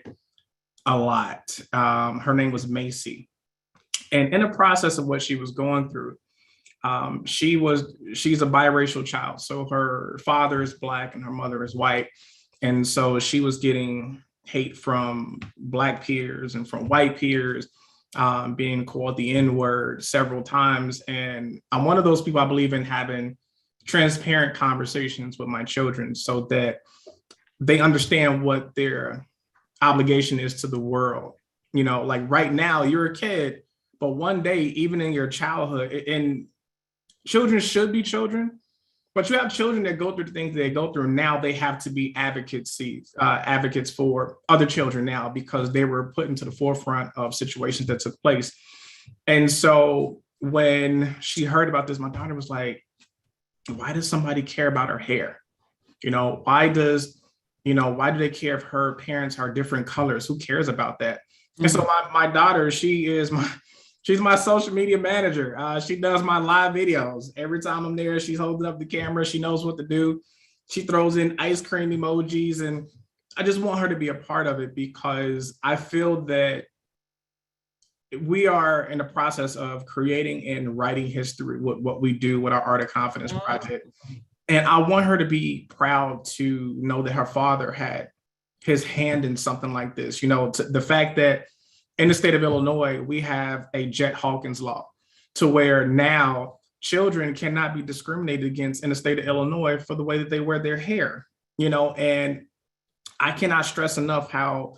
a lot. Her name was Macy. And in the process of what she was going through, she's a biracial child. So her father is Black and her mother is white. And so she was getting hate from Black peers and from white peers, being called the N-word several times. And I'm one of those people, I believe in having transparent conversations with my children so that they understand what their obligation is to the world. Like right now, you're a kid, but one day, even in your childhood, and children should be children, but you have children that go through the things they go through. Now they have to be advocates for other children now, because they were put into the forefront of situations that took place. And so when she heard about this, my daughter was like, why does somebody care about her hair? Why do they care if her parents are different colors? Who cares about that? Mm-hmm. And so my daughter, she's my social media manager. She does my live videos. Every time I'm there, she's holding up the camera. She knows what to do. She throws in ice cream emojis. And I just want her to be a part of it, because I feel that we are in the process of creating and writing history with what we do with our Art of Confidence project. And I want her to be proud to know that her father had his hand in something like this. The fact that in the state of Illinois, we have a Jet Hawkins law, to where now children cannot be discriminated against in the state of Illinois for the way that they wear their hair. And I cannot stress enough how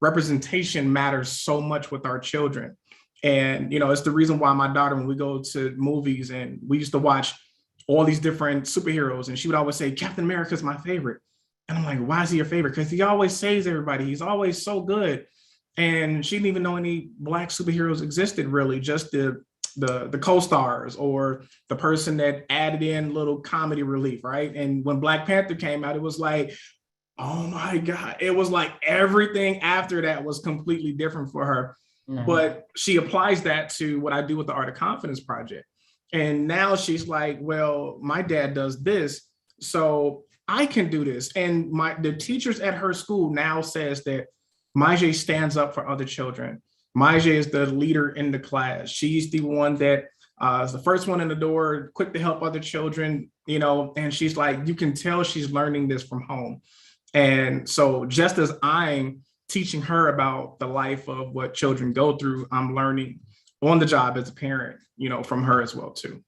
representation matters so much with our children. And, it's the reason why my daughter, when we go to movies, and we used to watch all these different superheroes, and she would always say, Captain America is my favorite. And I'm like, why is he your favorite? Because he always saves everybody. He's always so good. And she didn't even know any Black superheroes existed, really, just the co-stars or the person that added in little comedy relief, right? And when Black Panther came out, it was like, oh my God. It was like everything after that was completely different for her. Mm-hmm. But she applies that to what I do with the Art of Confidence project. And now she's like, well, my dad does this, so I can do this. And the teachers at her school now says that Maije stands up for other children. Maije is the leader in the class. She's the one that is the first one in the door, quick to help other children, and she's like, you can tell she's learning this from home. And so just as I'm teaching her about the life of what children go through, I'm learning on the job as a parent, from her as well too.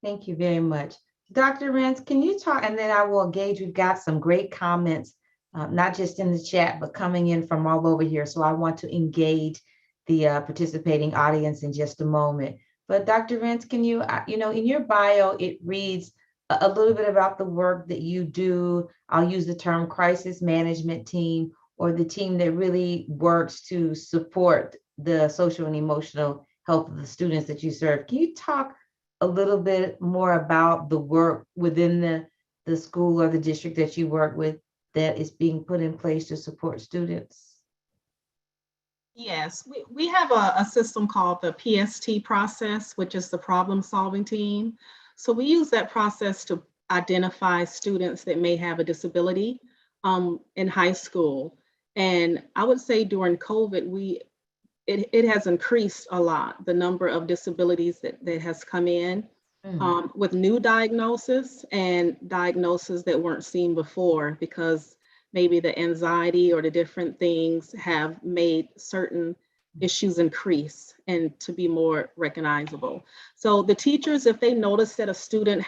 Thank you very much. Dr. Rentz, can you talk, and then I will engage. We've got some great comments, not just in the chat, but coming in from all over here. So I want to engage the participating audience in just a moment. But Dr. Rentz, can you, in your bio, it reads a little bit about the work that you do. I'll use the term crisis management team, or the team that really works to support the social and emotional health of the students that you serve. Can you talk a little bit more about the work within the school or the district that you work with that is being put in place to support students?
Yes, we have a system called the PST process, which is the problem solving team. So we use that process to identify students that may have a disability in high school. And I would say during COVID, it has increased a lot, the number of disabilities that has come in with new diagnosis and diagnoses that weren't seen before, because maybe the anxiety or the different things have made certain issues increase and to be more recognizable. So the teachers, if they notice that a student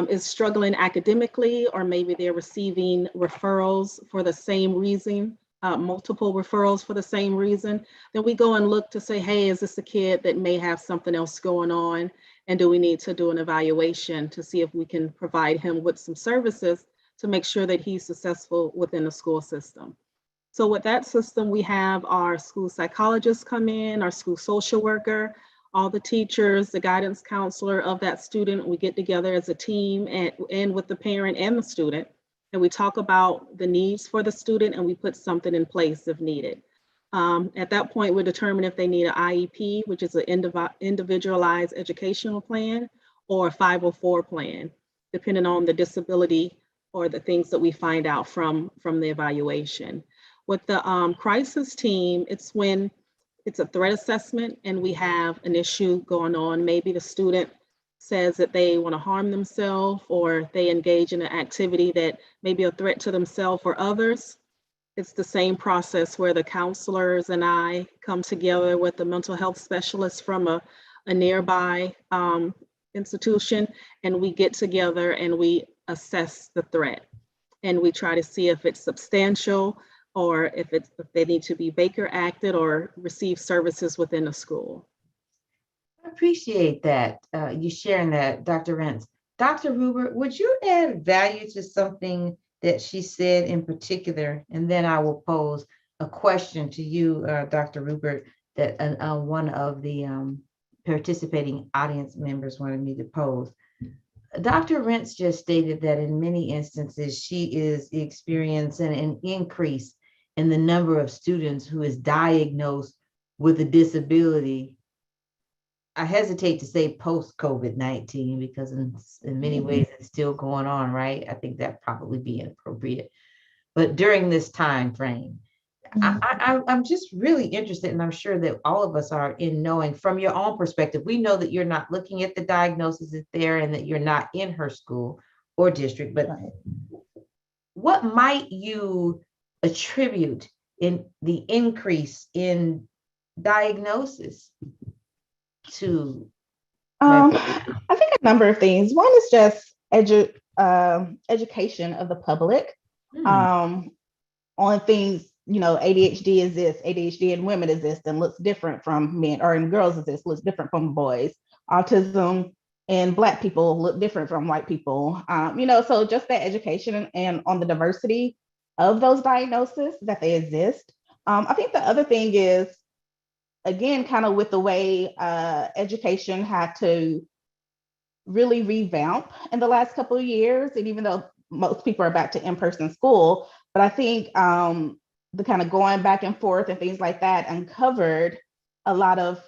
is struggling academically, or maybe they're receiving referrals for the same reason, multiple referrals for the same reason, then we go and look to say, hey, is this a kid that may have something else going on? And do we need to do an evaluation to see if we can provide him with some services to make sure that he's successful within the school system? So with that system, we have our school psychologists come in, our school social worker, all the teachers, the guidance counselor of that student. We get together as a team and with the parent and the student, and we talk about the needs for the student, and we put something in place if needed. At that point, we determine if they need an IEP, which is an individualized educational plan, or a 504 plan, depending on the disability or the things that we find out from the evaluation. With the crisis team, it's when it's a threat assessment and we have an issue going on. Maybe the student says that they want to harm themselves, or they engage in an activity that may be a threat to themselves or others. It's the same process where the counselors and I come together with the mental health specialist from a nearby institution, and we get together and we assess the threat. And we try to see if it's substantial, or if they need to be Baker acted or receive services within the school.
I appreciate that, you sharing that, Dr. Rentz. Dr. Ruber, would you add value to something that she said in particular? And then I will pose a question to you, Dr. Ruber, that one of the participating audience members wanted me to pose. Dr. Rentz just stated that in many instances, she is experiencing an increase in the number of students who is diagnosed with a disability. I hesitate to say post-COVID-19 because in many ways it's still going on, right? I think that probably be inappropriate. But during this time frame, I'm just really interested, and I'm sure that all of us are, in knowing from your own perspective. We know that you're not looking at the diagnosis that's there and that you're not in her school or district, but what might you attribute in the increase in diagnosis to?
I think a number of things. One is just education of the public on things. You know, ADHD is this, ADHD in women is this, and looks different from men, or in girls is this, looks different from boys. Autism in Black people look different from white people. You know, so just that education and on the diversity of those diagnoses that they exist. I think the other thing is, again, kind of with the way education had to really revamp in the last couple of years, and even though most people are back to in-person school, but I think the kind of going back and forth and things like that uncovered a lot of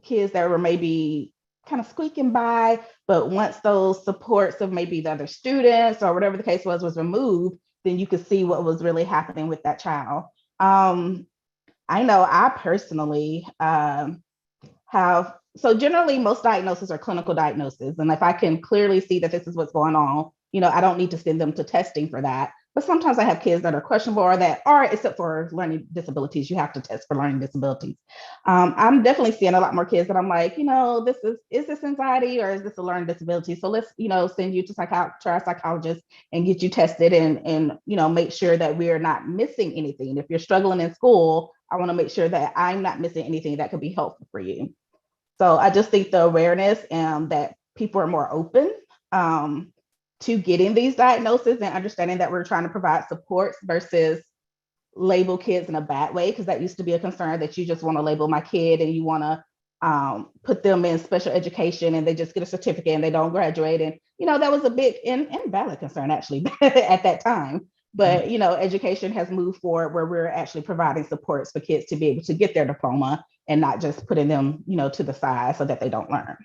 kids that were maybe kind of squeaking by, but once those supports of maybe the other students or whatever the case was removed, then you could see what was really happening with that child. I know I personally have, so generally most diagnoses are clinical diagnoses. And if I can clearly see that this is what's going on, you know, I don't need to send them to testing for that. But sometimes I have kids that are questionable, or that are, except for learning disabilities, you have to test for learning disabilities. I'm definitely seeing a lot more kids that I'm like, you know, is this anxiety or is this a learning disability? So let's, you know, send you to our psychologist and get you tested and, you know, make sure that we're not missing anything. If you're struggling in school, I want to make sure that I'm not missing anything that could be helpful for you. So I just think the awareness and that people are more open to getting these diagnoses and understanding that we're trying to provide supports versus label kids in a bad way, because that used to be a concern, that you just want to label my kid and you want to put them in special education and they just get a certificate and they don't graduate. And, you know, that was a big and valid concern actually at that time. but education has moved forward where we're actually providing supports for kids to be able to get their diploma and not just putting them, to the side so that they don't learn.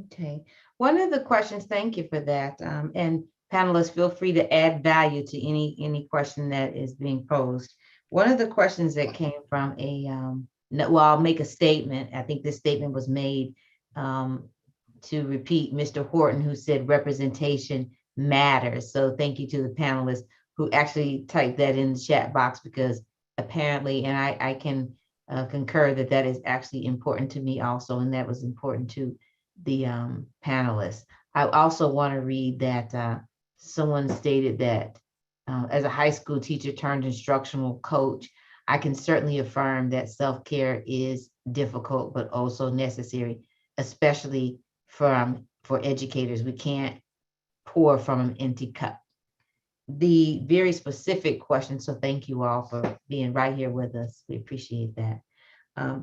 Okay. One of the questions, thank you for that. And panelists, feel free to add value to any question that is being posed. One of the questions that came from I'll make a statement. I think this statement was made to repeat Mr. Horton, who said representation matters. So thank you to the panelists who actually typed that in the chat box, because apparently, and I can concur that is actually important to me also, and that was important to the panelists. I also want to read that someone stated that as a high school teacher turned instructional coach, I can certainly affirm that self-care is difficult, but also necessary, especially for educators. We can't pour from an empty cup. The very specific question, so thank you all for being right here with us. We appreciate that.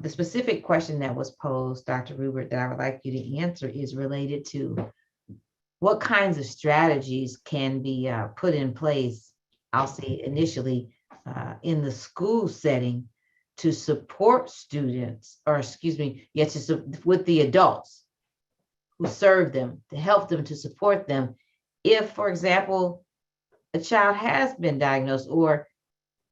The specific question that was posed, Dr. Rubert, that I would like you to answer is related to what kinds of strategies can be put in place, I'll say initially, in the school setting to support students, or excuse me, with the adults who serve them, to help them, to support them. If, for example, a child has been diagnosed, or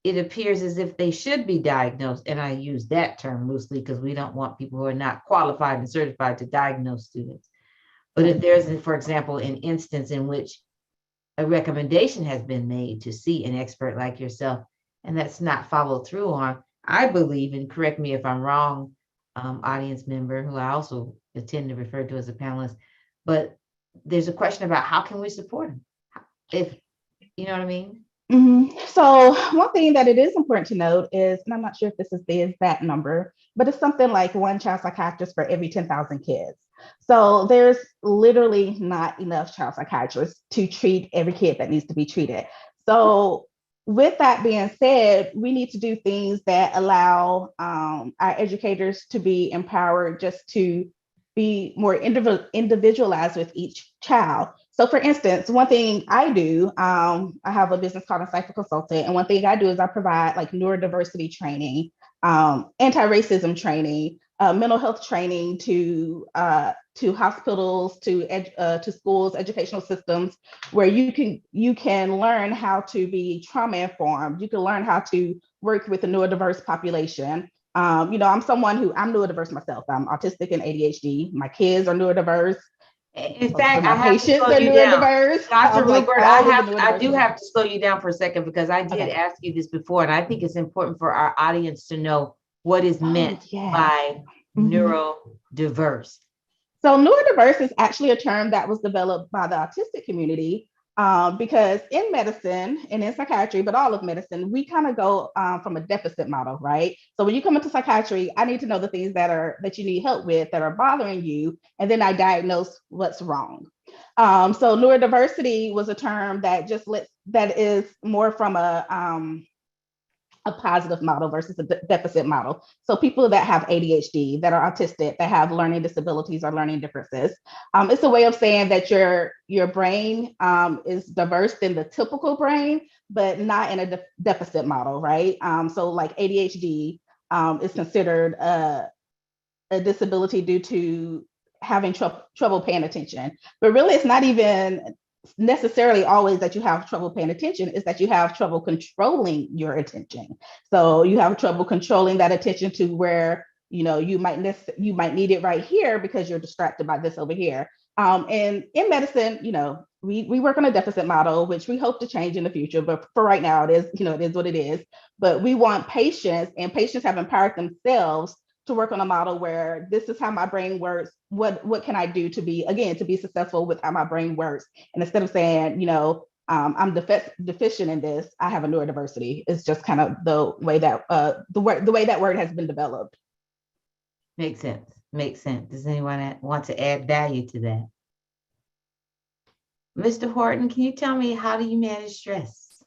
it appears as if they should be diagnosed, and I use that term loosely because we don't want people who are not qualified and certified to diagnose students. But if there's, for example, an instance in which a recommendation has been made to see an expert like yourself, and that's not followed through on, I believe, and correct me if I'm wrong, audience member, who I also tend to refer to as a panelist, but there's a question about how can we support them? If, you know what I mean?
Mm-hmm. So one thing that it is important to note is, and I'm not sure if this is the exact number, but it's something like one child psychiatrist for every 10,000 kids. So there's literally not enough child psychiatrists to treat every kid that needs to be treated. So with that being said, we need to do things that allow our educators to be empowered just to be more individualized with each child. So for instance, one thing I do, I have a business called Insightful Consultant, and one thing I do is I provide like neurodiversity training, anti-racism training, mental health training to hospitals, to schools, educational systems, where you can learn how to be trauma informed. You can learn how to work with a neurodiverse population. I'm neurodiverse myself. I'm autistic and ADHD. My kids are neurodiverse.
In fact, I have to
patients
slow
are
you down.
neurodiverse.
Dr. Rupert, I do
neurodiverse.
have to slow you down for a second, because I did ask you this before, and I think it's important for our audience to know what is meant by neurodiverse.
So neurodiverse is actually a term that was developed by the autistic community, because in medicine and in psychiatry, but all of medicine, we kind of go from a deficit model, right? So when you come into psychiatry, I need to know the things that you need help with that are bothering you, and then I diagnose what's wrong. So neurodiversity was a term that that is more from a positive model versus a deficit model. So people that have ADHD, that are autistic, that have learning disabilities or learning differences. It's a way of saying that your brain is diverse than the typical brain, but not in a deficit model, right? So like ADHD is considered a disability due to having trouble paying attention. But really, it's not even necessarily always that you have trouble paying attention, is that you have trouble controlling your attention. So you have trouble controlling that attention to where you might need it right here because you're distracted by this over here. And in medicine, we work on a deficit model, which we hope to change in the future, but for right now it is what it is. But we want patients, and patients have empowered themselves to work on a model where this is how my brain works. What can I do to be successful with how my brain works? And instead of saying, I'm deficient in this, I have a neurodiversity. It's just kind of the way that word has been developed.
Makes sense. Does anyone want to add value to that? Mr. Horton, can you tell me, how do you manage stress?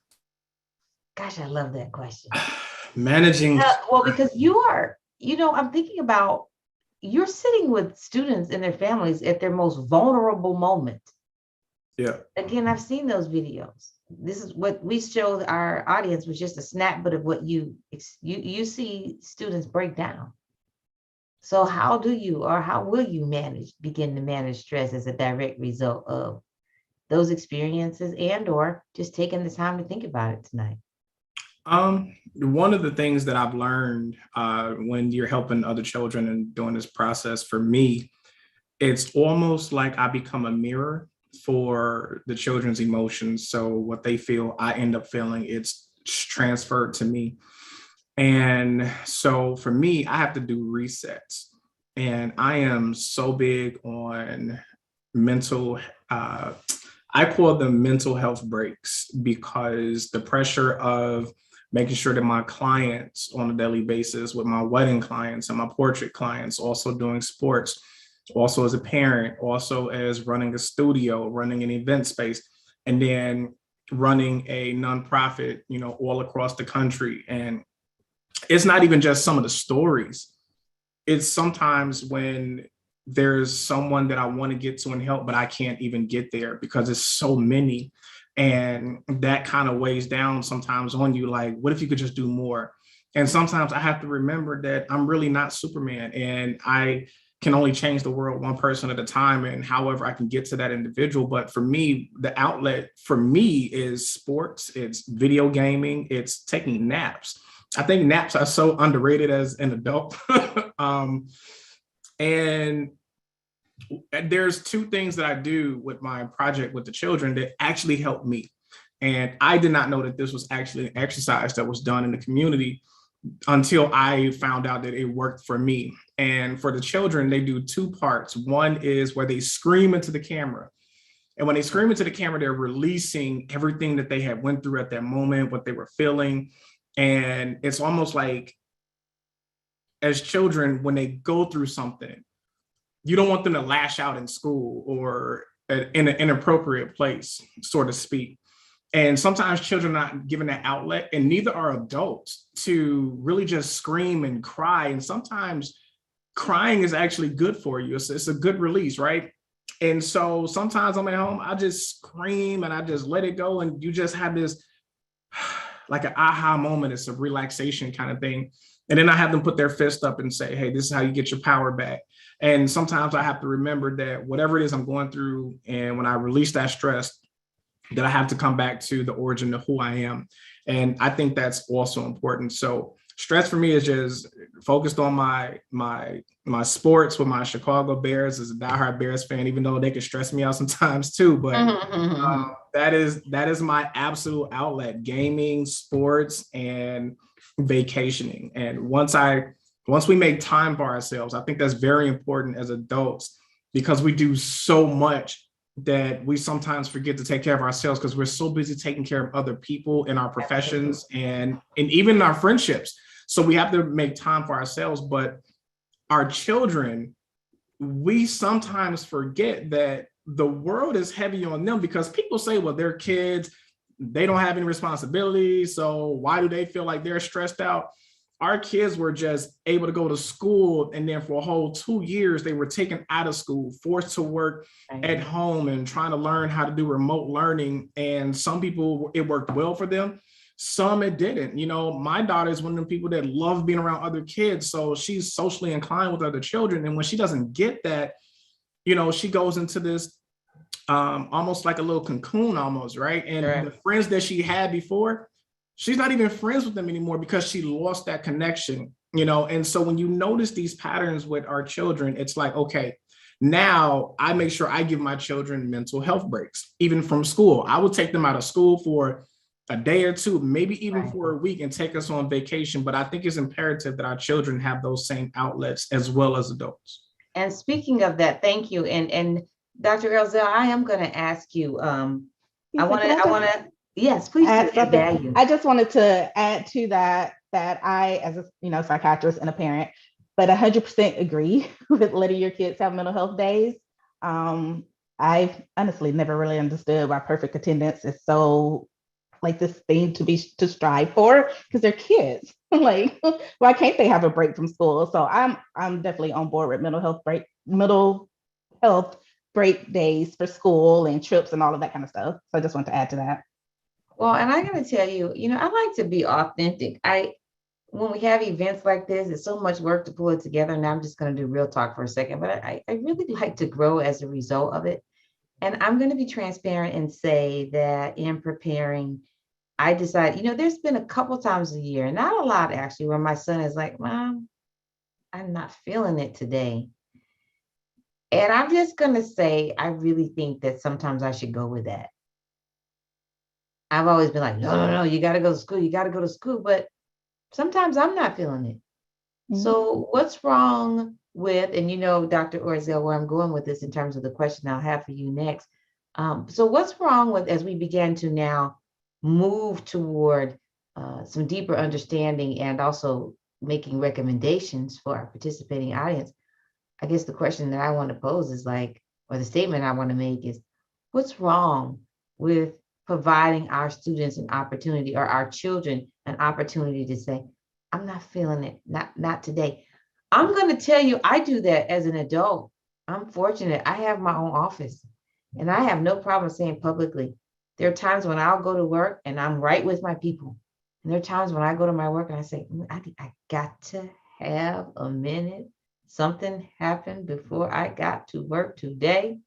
Gosh, I love that question.
Managing.
Well, because you are, I'm thinking about, you're sitting with students and their families at their most vulnerable moment.
Yeah.
Again, I've seen those videos. this is what we showed our audience was just a snapshot of what you see students break down. So how do you, or how will you begin to manage stress as a direct result of those experiences, and or just taking the time to think about it tonight?
One of the things that I've learned when you're helping other children and doing this process, for me, it's almost like I become a mirror for the children's emotions. So what they feel, I end up feeling, it's transferred to me. And so for me, I have to do resets. And I am so big on mental, I call them mental health breaks, because the pressure of making sure that my clients on a daily basis, with my wedding clients and my portrait clients, also doing sports, also as a parent, also as running a studio, running an event space, and then running a nonprofit, all across the country. And it's not even just some of the stories. It's sometimes when there's someone that I want to get to and help, but I can't even get there because it's so many. And that kind of weighs down sometimes on you, like, what if you could just do more? And sometimes I have to remember that I'm really not Superman, and I can only change the world one person at a time, and however I can get to that individual. But for me, the outlet for me is sports, it's video gaming, it's taking naps. I think naps are so underrated as an adult. And there's two things that I do with my project with the children that actually help me. And I did not know that this was actually an exercise that was done in the community until I found out that it worked for me. And for the children, they do two parts. One is where they scream into the camera. And when they scream into the camera, they're releasing everything that they had went through at that moment, what they were feeling. And it's almost like, as children, when they go through something, you don't want them to lash out in school or in an inappropriate place, so to speak. And sometimes children are not given that outlet, and neither are adults, to really just scream and cry. And sometimes crying is actually good for you. It's a good release, right? And so sometimes I'm at home, I just scream and I just let it go. And you just have this like an aha moment. It's a relaxation kind of thing. And then I have them put their fist up and say, hey, this is how you get your power back. And sometimes I have to remember that whatever it is I'm going through, and when I release that stress, that I have to come back to the origin of who I am. And I think that's also important. So stress for me is just focused on my sports with my Chicago Bears, as a diehard Bears fan, even though they can stress me out sometimes too. But that is my absolute outlet: gaming, sports, and vacationing. And once we make time for ourselves, I think that's very important as adults, because we do so much that we sometimes forget to take care of ourselves, because we're so busy taking care of other people in our professions and even in our friendships. So we have to make time for ourselves. But our children, we sometimes forget that the world is heavy on them, because people say, well, they're kids, they don't have any responsibilities, so why do they feel like they're stressed out? Our kids were just able to go to school, and then for a whole 2 years, they were taken out of school, forced to work at home and trying to learn how to do remote learning. And some people, it worked well for them. Some it didn't. My daughter is one of the people that love being around other kids. So she's socially inclined with other children. And when she doesn't get that, she goes into this almost like a little cocoon almost, right? And the friends that she had before, she's not even friends with them anymore because she lost that connection, And so when you notice these patterns with our children, it's like, okay, now I make sure I give my children mental health breaks, even from school. I will take them out of school for a day or two, maybe even for a week, and take us on vacation. But I think it's imperative that our children have those same outlets as well as adults.
And speaking of that, thank you. And Dr. Elzel, I am going to ask you, yes, please do.
I just wanted to add to that I, as a psychiatrist and a parent, but 100% agree with letting your kids have mental health days. I've honestly never really understood why perfect attendance is so like this thing to strive for, because they're kids. Like, why can't they have a break from school? So I'm definitely on board with mental health break days for school and trips and all of that kind of stuff. So I just want to add to that.
Well, and I gotta tell you, I like to be authentic. When we have events like this, it's so much work to pull it together. And I'm just gonna do real talk for a second, but I really like to grow as a result of it. And I'm gonna be transparent and say that in preparing, I decided, there's been a couple times a year, not a lot actually, where my son is like, Mom, I'm not feeling it today. And I'm just gonna say, I really think that sometimes I should go with that. I've always been like, no, no, no, you got to go to school. You got to go to school. But sometimes I'm not feeling it. So what's wrong with, and Dr. Orzel, where I'm going with this in terms of the question I'll have for you next. So what's wrong with, as we begin to now move toward some deeper understanding and also making recommendations for our participating audience? I guess the question that I want to pose is or the statement I want to make is, what's wrong with providing our students an opportunity, or our children an opportunity to say, I'm not feeling it, not today. I'm going to tell you, I do that as an adult. I'm fortunate. I have my own office and I have no problem saying publicly, there are times when I'll go to work and I'm right with my people. And there are times when I go to my work and I say, I got to have a minute. Something happened before I got to work today.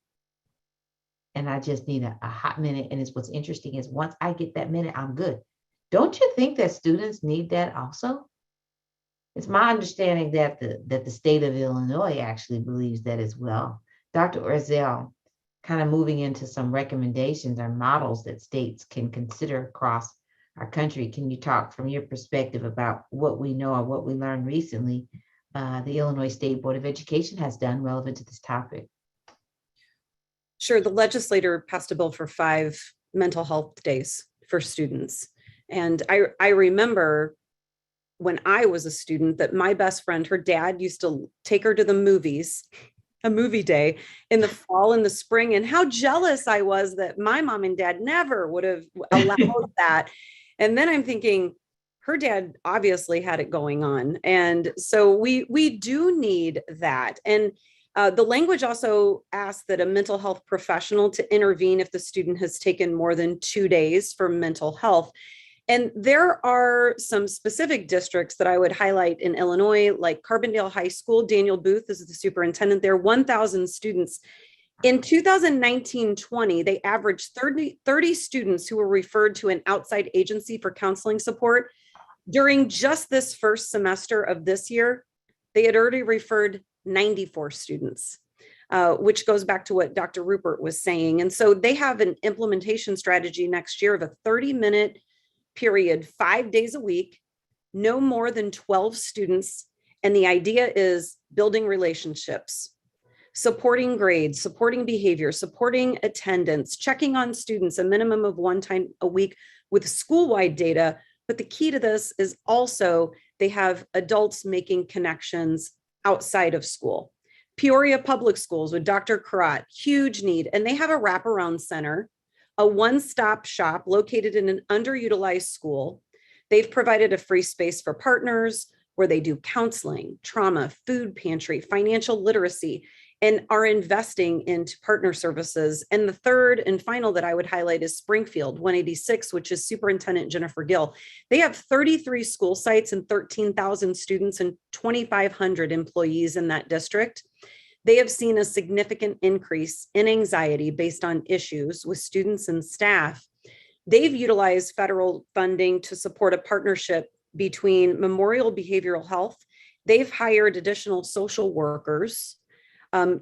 And I just need a hot minute. And what's interesting is once I get that minute, I'm good. Don't you think that students need that also? It's my understanding that the state of Illinois actually believes that as well. Dr. Orzel, kind of moving into some recommendations or models that states can consider across our country. Can you talk from your perspective about what we know or what we learned recently the Illinois State Board of Education has done relevant to this topic?
Sure. The legislator passed a bill for 5 mental health days for students. And I remember when I was a student that my best friend, her dad used to take her to the movies, a movie day in the fall and the spring, and how jealous I was that my mom and dad never would have allowed that. And then I'm thinking, her dad obviously had it going on. And so we do need that. And the language also asks that a mental health professional to intervene if the student has taken more than 2 days for mental health. And there are some specific districts that I would highlight in Illinois, like Carbondale High School. Daniel Booth is the superintendent there, 1,000 students. In 2019-20, they averaged 30 students who were referred to an outside agency for counseling support. During just this first semester of this year, they had already referred 94 students, which goes back to what Dr. Rupert was saying. And so they have an implementation strategy next year of a 30-minute period, 5 days a week, no more than 12 students. And the idea is building relationships, supporting grades, supporting behavior, supporting attendance, checking on students a minimum of 1 time a week with school-wide data. But the key to this is also they have adults making connections outside of school. Peoria Public Schools with Dr. Karat, huge need. And they have a wraparound center, a one-stop shop located in an underutilized school. They've provided a free space for partners where they do counseling, trauma, food pantry, financial literacy, and are investing into partner services. And the third and final that I would highlight is Springfield 186, which is Superintendent Jennifer Gill. They have 33 school sites and 13,000 students and 2,500 employees in that district. They have seen a significant increase in anxiety based on issues with students and staff. They've utilized federal funding to support a partnership between Memorial Behavioral Health. They've hired additional social workers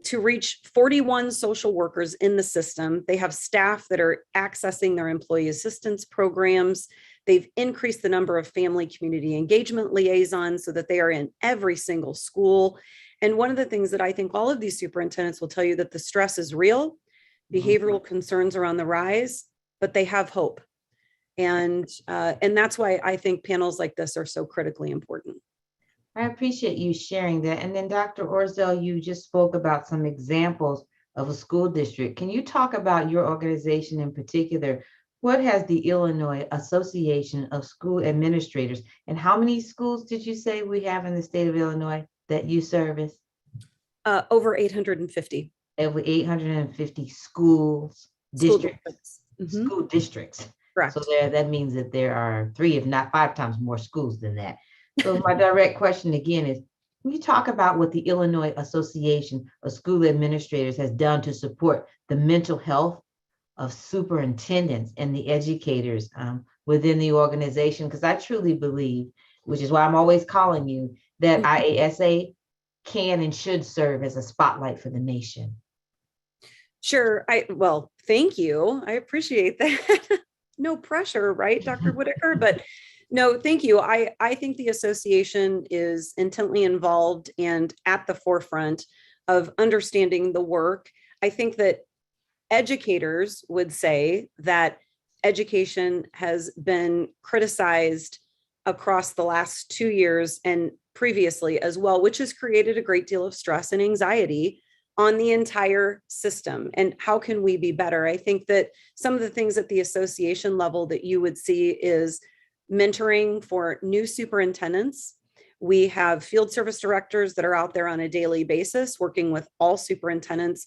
to reach 41 social workers in the system. They have staff that are accessing their employee assistance programs. They've increased the number of family community engagement liaisons so that they are in every single school. And one of the things that I think all of these superintendents will tell you that the stress is real, behavioral concerns are on the rise, but they have hope. And that's why I think panels like this are so critically important.
I appreciate you sharing that. And then Dr. Orzel, you just spoke about some examples of a school district. Can you talk about your organization in particular? What has the Illinois Association of School Administrators, and how many schools did you say we have in the state of Illinois that you service?
Over 850.
Over 850 schools, districts, school districts.
Correct.
So that means that there are 3, if not 5 times more schools than that. So my direct question again is, can you talk about what the Illinois Association of School Administrators has done to support the mental health of superintendents and the educators within the organization? Because I truly believe, which is why I'm always calling you, that IASA can and should serve as a spotlight for the nation.
Sure. Well, thank you. I appreciate that. No pressure, right, Dr. Whitaker? But no, thank you. I think the association is intently involved and at the forefront of understanding the work. I think that educators would say that education has been criticized across the last 2 years and previously as well, which has created a great deal of stress and anxiety on the entire system. And how can we be better? I think that some of the things at the association level that you would see is mentoring for new superintendents. We have field service directors that are out there on a daily basis working with all superintendents.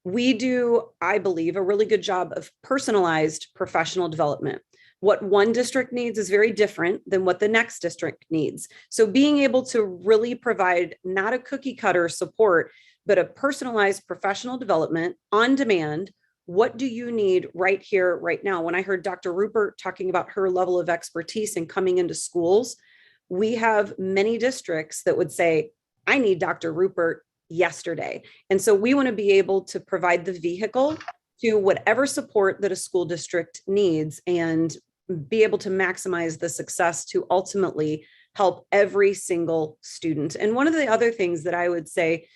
We do, I believe, a really good job of personalized professional development. What one district needs is very different than what the next district needs. So being able to really provide not a cookie cutter support, but a personalized professional development on demand. What do you need right here, right now? When I heard Dr. Rupert talking about her level of expertise in coming into schools, we have many districts that would say, I need Dr. Rupert yesterday. And so we want to be able to provide the vehicle to whatever support that a school district needs and be able to maximize the success to ultimately help every single student. And one of the other things that I would say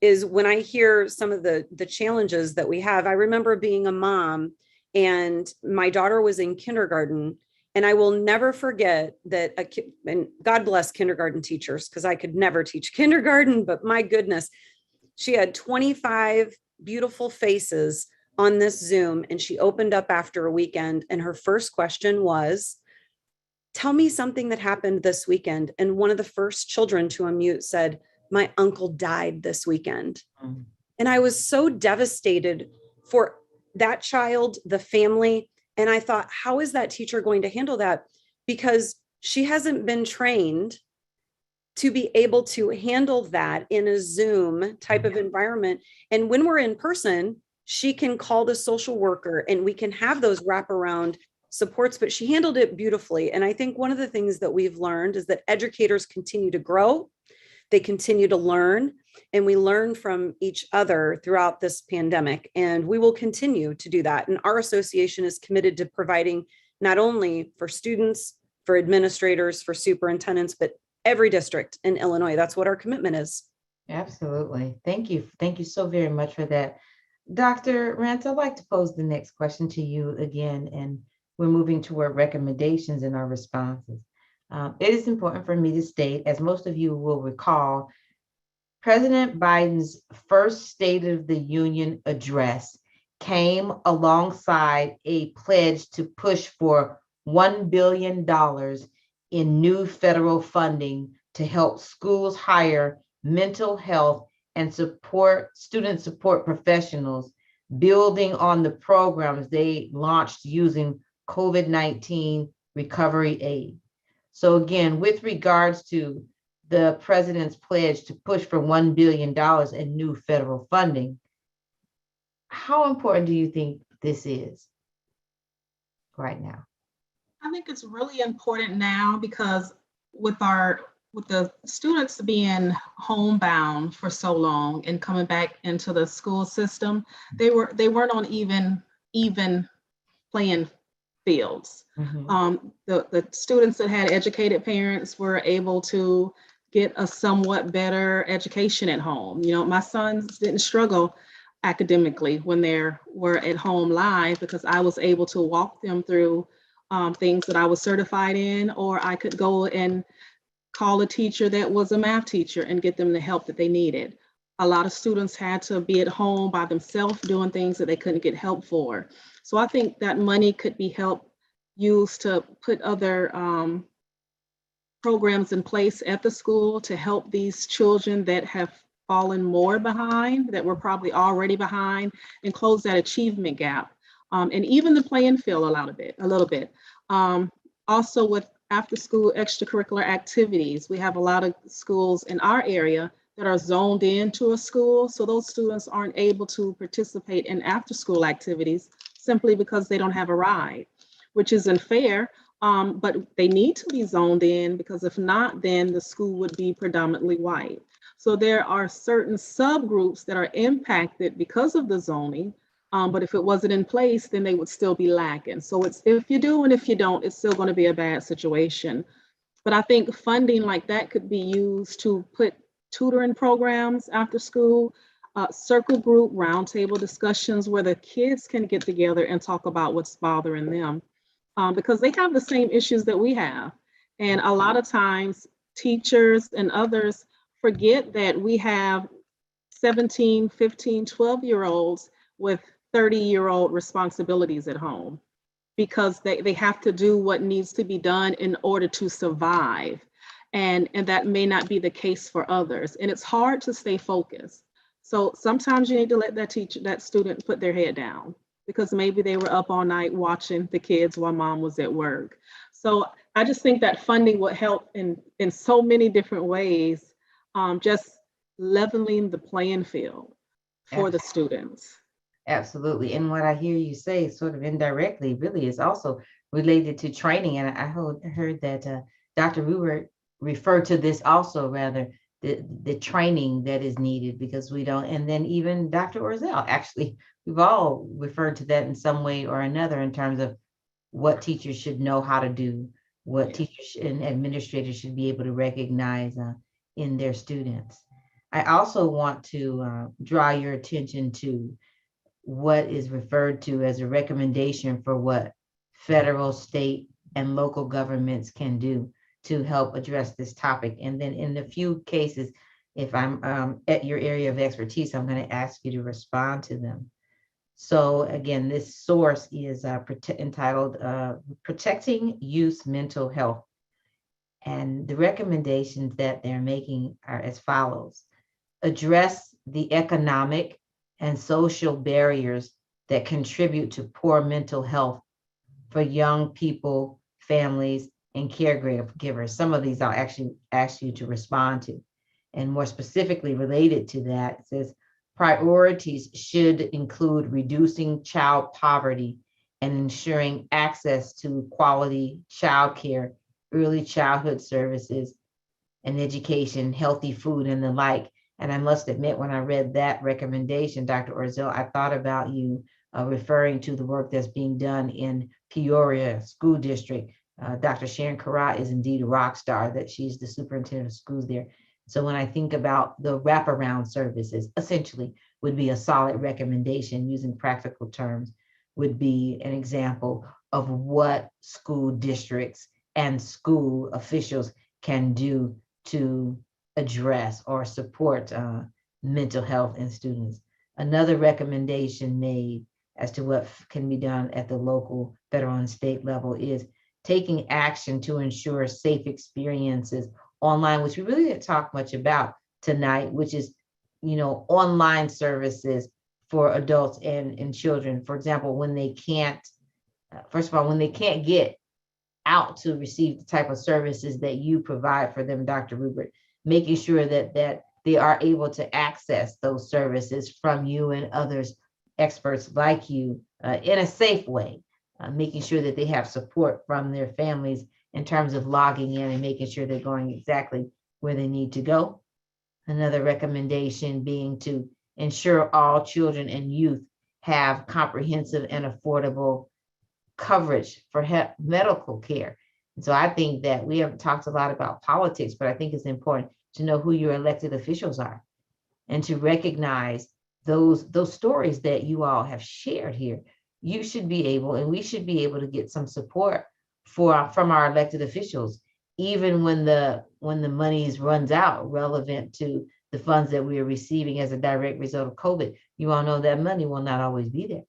is when I hear some of the challenges that we have, I remember being a mom and my daughter was in kindergarten, and I will never forget that, and God bless kindergarten teachers, because I could never teach kindergarten, but my goodness, she had 25 beautiful faces on this Zoom, and she opened up after a weekend, and her first question was, tell me something that happened this weekend. And one of the first children to unmute said, my uncle died this weekend. And I was so devastated for that child, the family. And I thought, how is that teacher going to handle that? Because she hasn't been trained to be able to handle that in a Zoom type of environment. And when we're in person, she can call the social worker and we can have those wraparound supports, but she handled it beautifully. And I think one of the things that we've learned is that educators continue to grow. They continue to learn, and we learn from each other throughout this pandemic, and we will continue to do that. And our association is committed to providing not only for students, for administrators, for superintendents, but every district in Illinois. That's what our commitment is.
Absolutely. Thank you. Thank you so very much for that. Dr. Rance, I'd like to pose the next question to you again, and we're moving toward recommendations in our responses. It is important for me to state, as most of you will recall, President Biden's first State of the Union address came alongside a pledge to push for $1 billion in new federal funding to help schools hire mental health and student support professionals, building on the programs they launched using COVID-19 recovery aid. So again, with regards to the president's pledge to push for $1 billion in new federal funding, how important do you think this is right now?
I think it's really important now because with the students being homebound for so long and coming back into the school system, they weren't on even playing fields. The students that had educated parents were able to get a somewhat better education at home. You know, my sons didn't struggle academically when they were at home live because I was able to walk them through things that I was certified in, or I could go and call a teacher that was a math teacher and get them the help that they needed. A lot of students had to be at home by themselves doing things that they couldn't get help for. So I think that money could be used to put other programs in place at the school to help these children that have fallen more behind, that were probably already behind, and close that achievement gap. and even the playing field a little bit. Also with after school extracurricular activities, we have a lot of schools in our area that are zoned into a school. So those students aren't able to participate in after school activities simply because they don't have a ride, which isn't fair. But they need to be zoned in, because if not, then the school would be predominantly white. So there are certain subgroups that are impacted because of the zoning. But if it wasn't in place, then they would still be lacking. So it's if you do and if you don't, it's still going to be a bad situation. But I think funding like that could be used to put tutoring programs after school, circle group roundtable discussions where the kids can get together and talk about what's bothering them, because they have the same issues that we have. And a lot of times teachers and others forget that we have 17, 15, 12-year-olds with 30-year-old responsibilities at home, because they have to do what needs to be done in order to survive. And that may not be the case for others. And it's hard to stay focused. So sometimes you need to let that student put their head down, because maybe they were up all night watching the kids while mom was at work. So I just think that funding would help in so many different ways, just leveling the playing field for the students.
Absolutely. And what I hear you say sort of indirectly really is also related to training. And I heard that Dr. Ruber referred to this also, rather, the training that is needed, because we don't, and then even Dr. Orzel, actually, we've all referred to that in some way or another in terms of what teachers should know how to do, what teachers and administrators should be able to recognize in their students. I also want to draw your attention to what is referred to as a recommendation for what federal, state, and local governments can do to help address this topic. And then in a few cases, if I'm at your area of expertise, I'm going to ask you to respond to them. So again, this source is entitled Protecting Youth Mental Health. And the recommendations that they're making are as follows: address the economic and social barriers that contribute to poor mental health for young people, families, and caregivers. Some of these I'll actually ask you to respond to. And more specifically related to that, it says priorities should include reducing child poverty and ensuring access to quality childcare, early childhood services, and education, healthy food, and the like. And I must admit, when I read that recommendation, Dr. Orzel, I thought about you referring to the work that's being done in Peoria School District. Dr. Sharon Karat is indeed a rock star, that she's the superintendent of schools there. So when I think about the wraparound services, essentially would be a solid recommendation, using practical terms, would be an example of what school districts and school officials can do to address or support mental health in students. Another recommendation made as to what can be done at the local, federal, and state level is taking action to ensure safe experiences online, which we really didn't talk much about tonight, which is, online services for adults and children. For example, when they can't, when they can't get out to receive the type of services that you provide for them, Dr. Rupert, making sure that they are able to access those services from you and others, experts like you, in a safe way, making sure that they have support from their families in terms of logging in and making sure they're going exactly where they need to go. Another recommendation being to ensure all children and youth have comprehensive and affordable coverage for medical care. And so I think that we haven't talked a lot about politics, but I think it's important to know who your elected officials are and to recognize those stories that you all have shared here. You should be able, and we should be able, to get some support from our elected officials, even when the money runs out relevant to the funds that we are receiving as a direct result of COVID. You all know that money will not always be there.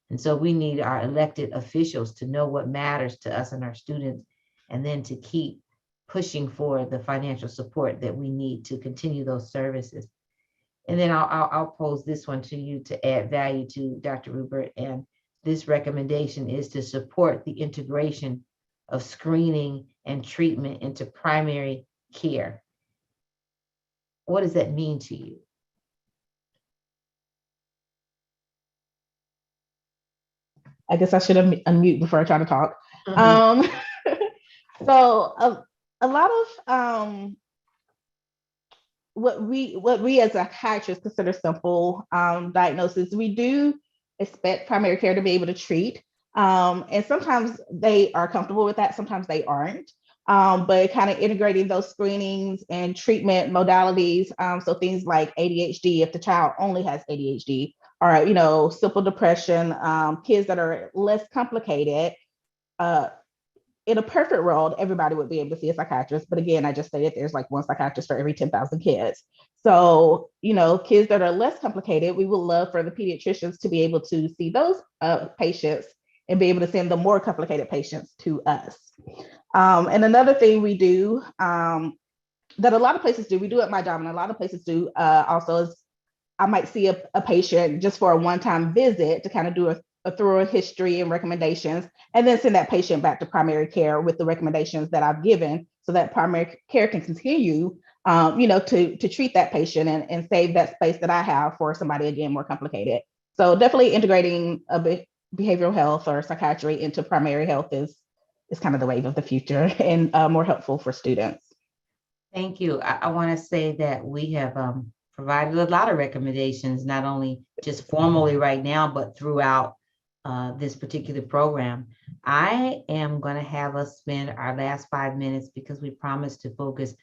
And so we need our elected officials to know what matters to us and our students, and then to keep pushing for the financial support that we need to continue those services. And then I'll pose this one to you to add value to, Dr. Rupert, and this recommendation is to support the integration of screening and treatment into primary care. What does that mean to you?
I guess I should have unmute before I try to talk. So a lot of what we as psychiatrists consider simple diagnoses, we do expect primary care to be able to treat. And sometimes they are comfortable with that, sometimes they aren't. But kind of integrating those screenings and treatment modalities. So things like ADHD, if the child only has ADHD, or simple depression, kids that are less complicated. In a perfect world, everybody would be able to see a psychiatrist. But again, I just stated there's like one psychiatrist for every 10,000 kids. So, kids that are less complicated, we would love for the pediatricians to be able to see those patients and be able to send the more complicated patients to us. And another thing we do that a lot of places do, we do at my job, and a lot of places do also is I might see a patient just for a one-time visit to kind of do a thorough history and recommendations, and then send that patient back to primary care with the recommendations that I've given, so that primary care can continue, to treat that patient and save that space that I have for somebody, again, more complicated. So definitely integrating behavioral health or psychiatry into primary health is kind of the wave of the future and more helpful for students.
Thank you. I want to say that we have provided a lot of recommendations, not only just formally right now, but throughout this particular program. I am going to have us spend our last 5 minutes, because we promised to focus,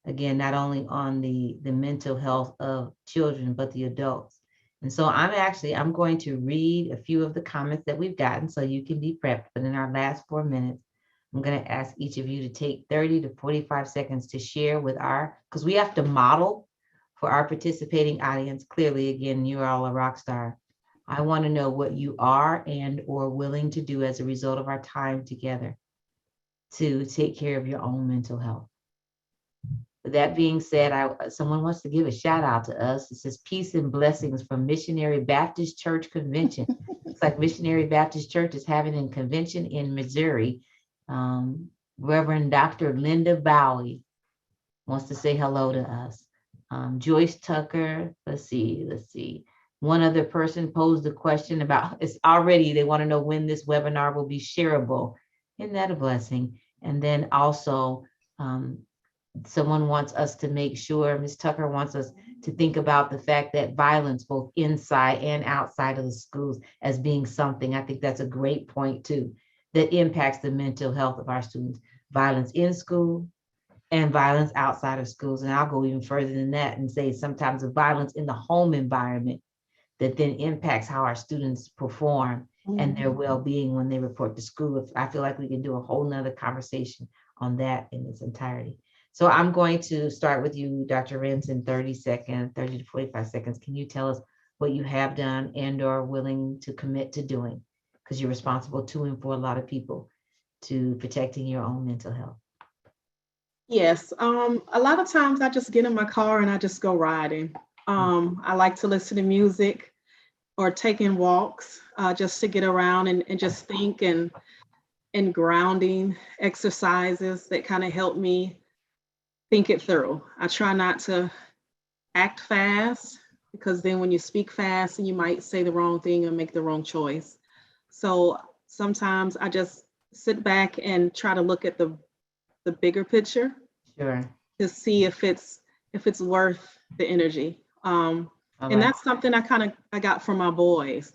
again, not only on the mental health of children, but the adults. And so I'm going to read a few of the comments that we've gotten so you can be prepped. But in our last 4 minutes, I'm going to ask each of you to take 30 to 45 seconds to share with because we have to model for our participating audience. Clearly, again, you're all a rock star. I want to know what you are and or willing to do as a result of our time together to take care of your own mental health. With that being said, someone wants to give a shout out to us. It says, peace and blessings from Missionary Baptist Church Convention. Looks like Missionary Baptist Church is having a convention in Missouri. Reverend Dr. Linda Bowie wants to say hello to us. Joyce Tucker, let's see. One other person posed a question about, they want to know when this webinar will be shareable. Isn't that a blessing? And then also, someone wants us to make sure, Ms. Tucker wants us to think about the fact that violence, both inside and outside of the schools, as being something, I think that's a great point too, that impacts the mental health of our students. Violence in school and violence outside of schools. And I'll go even further than that and say sometimes the violence in the home environment that then impacts how our students perform and their well-being when they report to school. I feel like we can do a whole nother conversation on that in its entirety. So I'm going to start with you, Dr. Renz, in 30 to 45 seconds. Can you tell us what you have done and or willing to commit to doing? Because you're responsible to and for a lot of people to protecting your own mental health.
Yes, a lot of times I just get in my car and I just go riding. I like to listen to music or taking walks just to get around and just think, and grounding exercises that kind of help me think it through. I try not to act fast, because then when you speak fast, and you might say the wrong thing or make the wrong choice. So sometimes I just sit back and try to look at the bigger picture.
Sure.
To see if it's worth the energy. And that's something I got from my boys.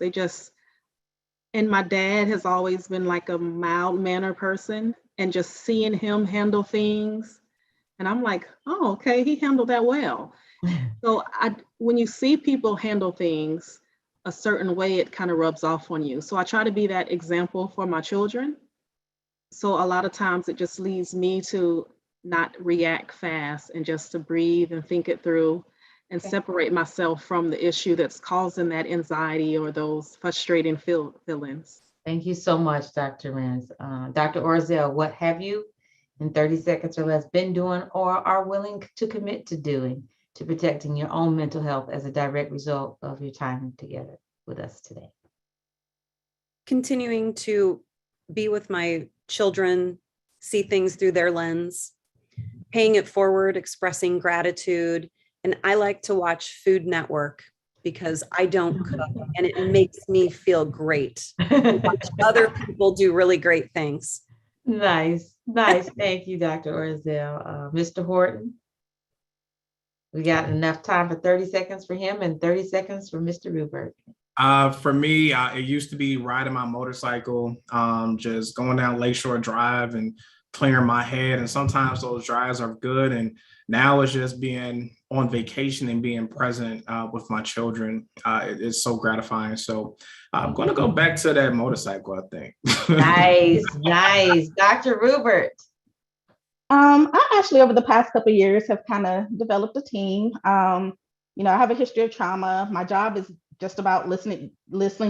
And my dad has always been like a mild-mannered person, and just seeing him handle things, and I'm like, oh, okay, he handled that well. So when you see people handle things a certain way, it kind of rubs off on you. So I try to be that example for my children. So a lot of times it just leads me to not react fast, and just to breathe and think it through, and separate myself from the issue that's causing that anxiety or those frustrating feelings.
Thank you so much, Dr. Renz. Dr. Orzel, what have you, in 30 seconds or less, been doing or are willing to commit to doing to protecting your own mental health as a direct result of your time together with us today?
continuing to be with my children, see things through their lens, paying it forward, expressing gratitude. And I like to watch Food Network because I don't cook and it makes me feel great to watch other people do really great things.
Nice. Thank you, Dr. Orzel. Mr. Horton, we got enough time for 30 seconds for him and 30 seconds for Mr. Rupert.
For me, it used to be riding my motorcycle, just going down Lakeshore Drive and clearing my head. And sometimes those drives are good. And now it's just being on vacation and being present with my children. It's so gratifying. So I'm going to go back to that motorcycle, I think.
Nice. Dr. Rupert.
I actually, over the past couple of years, have kind of developed a team. I have a history of trauma. My job is just about listening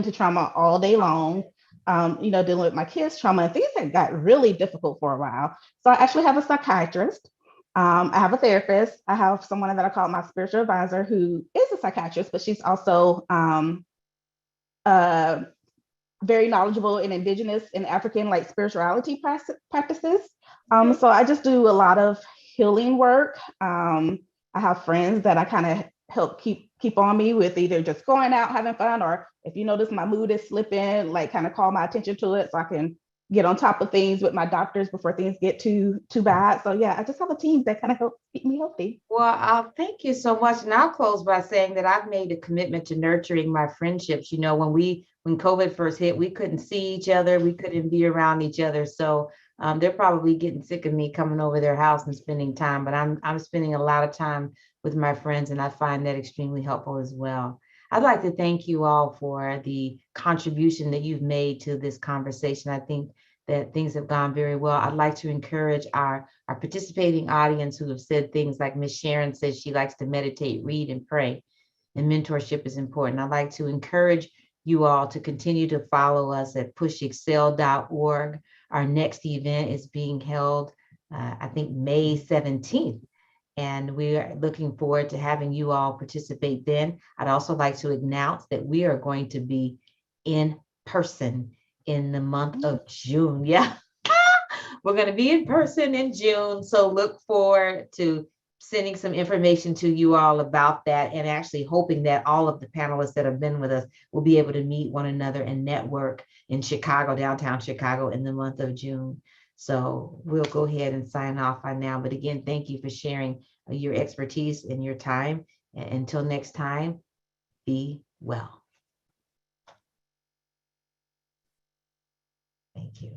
to trauma all day long. Dealing with my kids' trauma and things that got really difficult for a while. So I actually have a psychiatrist. I have a therapist. I have someone that I call my spiritual advisor who is a psychiatrist, but she's also very knowledgeable in Indigenous and African spirituality practices. So I just do a lot of healing work. I have friends that I kind of help keep on me with either just going out, having fun, or if you notice my mood is slipping, kind of call my attention to it so I can get on top of things with my doctors before things get too bad. So yeah, I just have a team that kind of helps keep me healthy.
Well, thank you so much. And I'll close by saying that I've made a commitment to nurturing my friendships. When COVID first hit, we couldn't see each other. We couldn't be around each other. So they're probably getting sick of me coming over their house and spending time, but I'm spending a lot of time with my friends, and I find that extremely helpful as well. I'd like to thank you all for the contribution that you've made to this conversation. I think that things have gone very well. I'd like to encourage our participating audience who have said things like Miss Sharon says she likes to meditate, read, and pray, and mentorship is important. I'd like to encourage you all to continue to follow us at pushexcel.org. Our next event is being held, I think, May 17th. And we are looking forward to having you all participate then. I'd also like to announce that we are going to be in person in the month of June. Yeah, we're going to be in person in June. So look forward to sending some information to you all about that, and actually hoping that all of the panelists that have been with us will be able to meet one another and network in Chicago, downtown Chicago, in the month of June. So we'll go ahead and sign off on now. But again, thank you for sharing your expertise and your time. And until next time, be well. Thank you.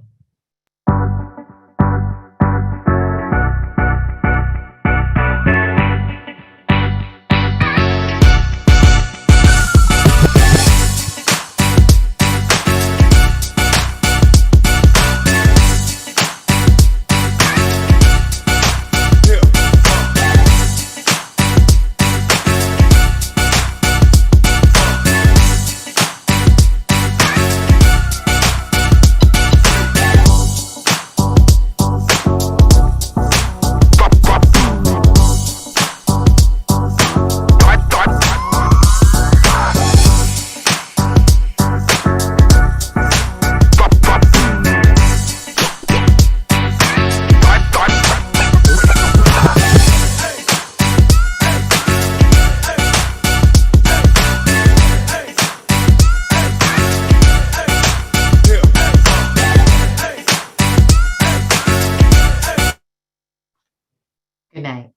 Good night.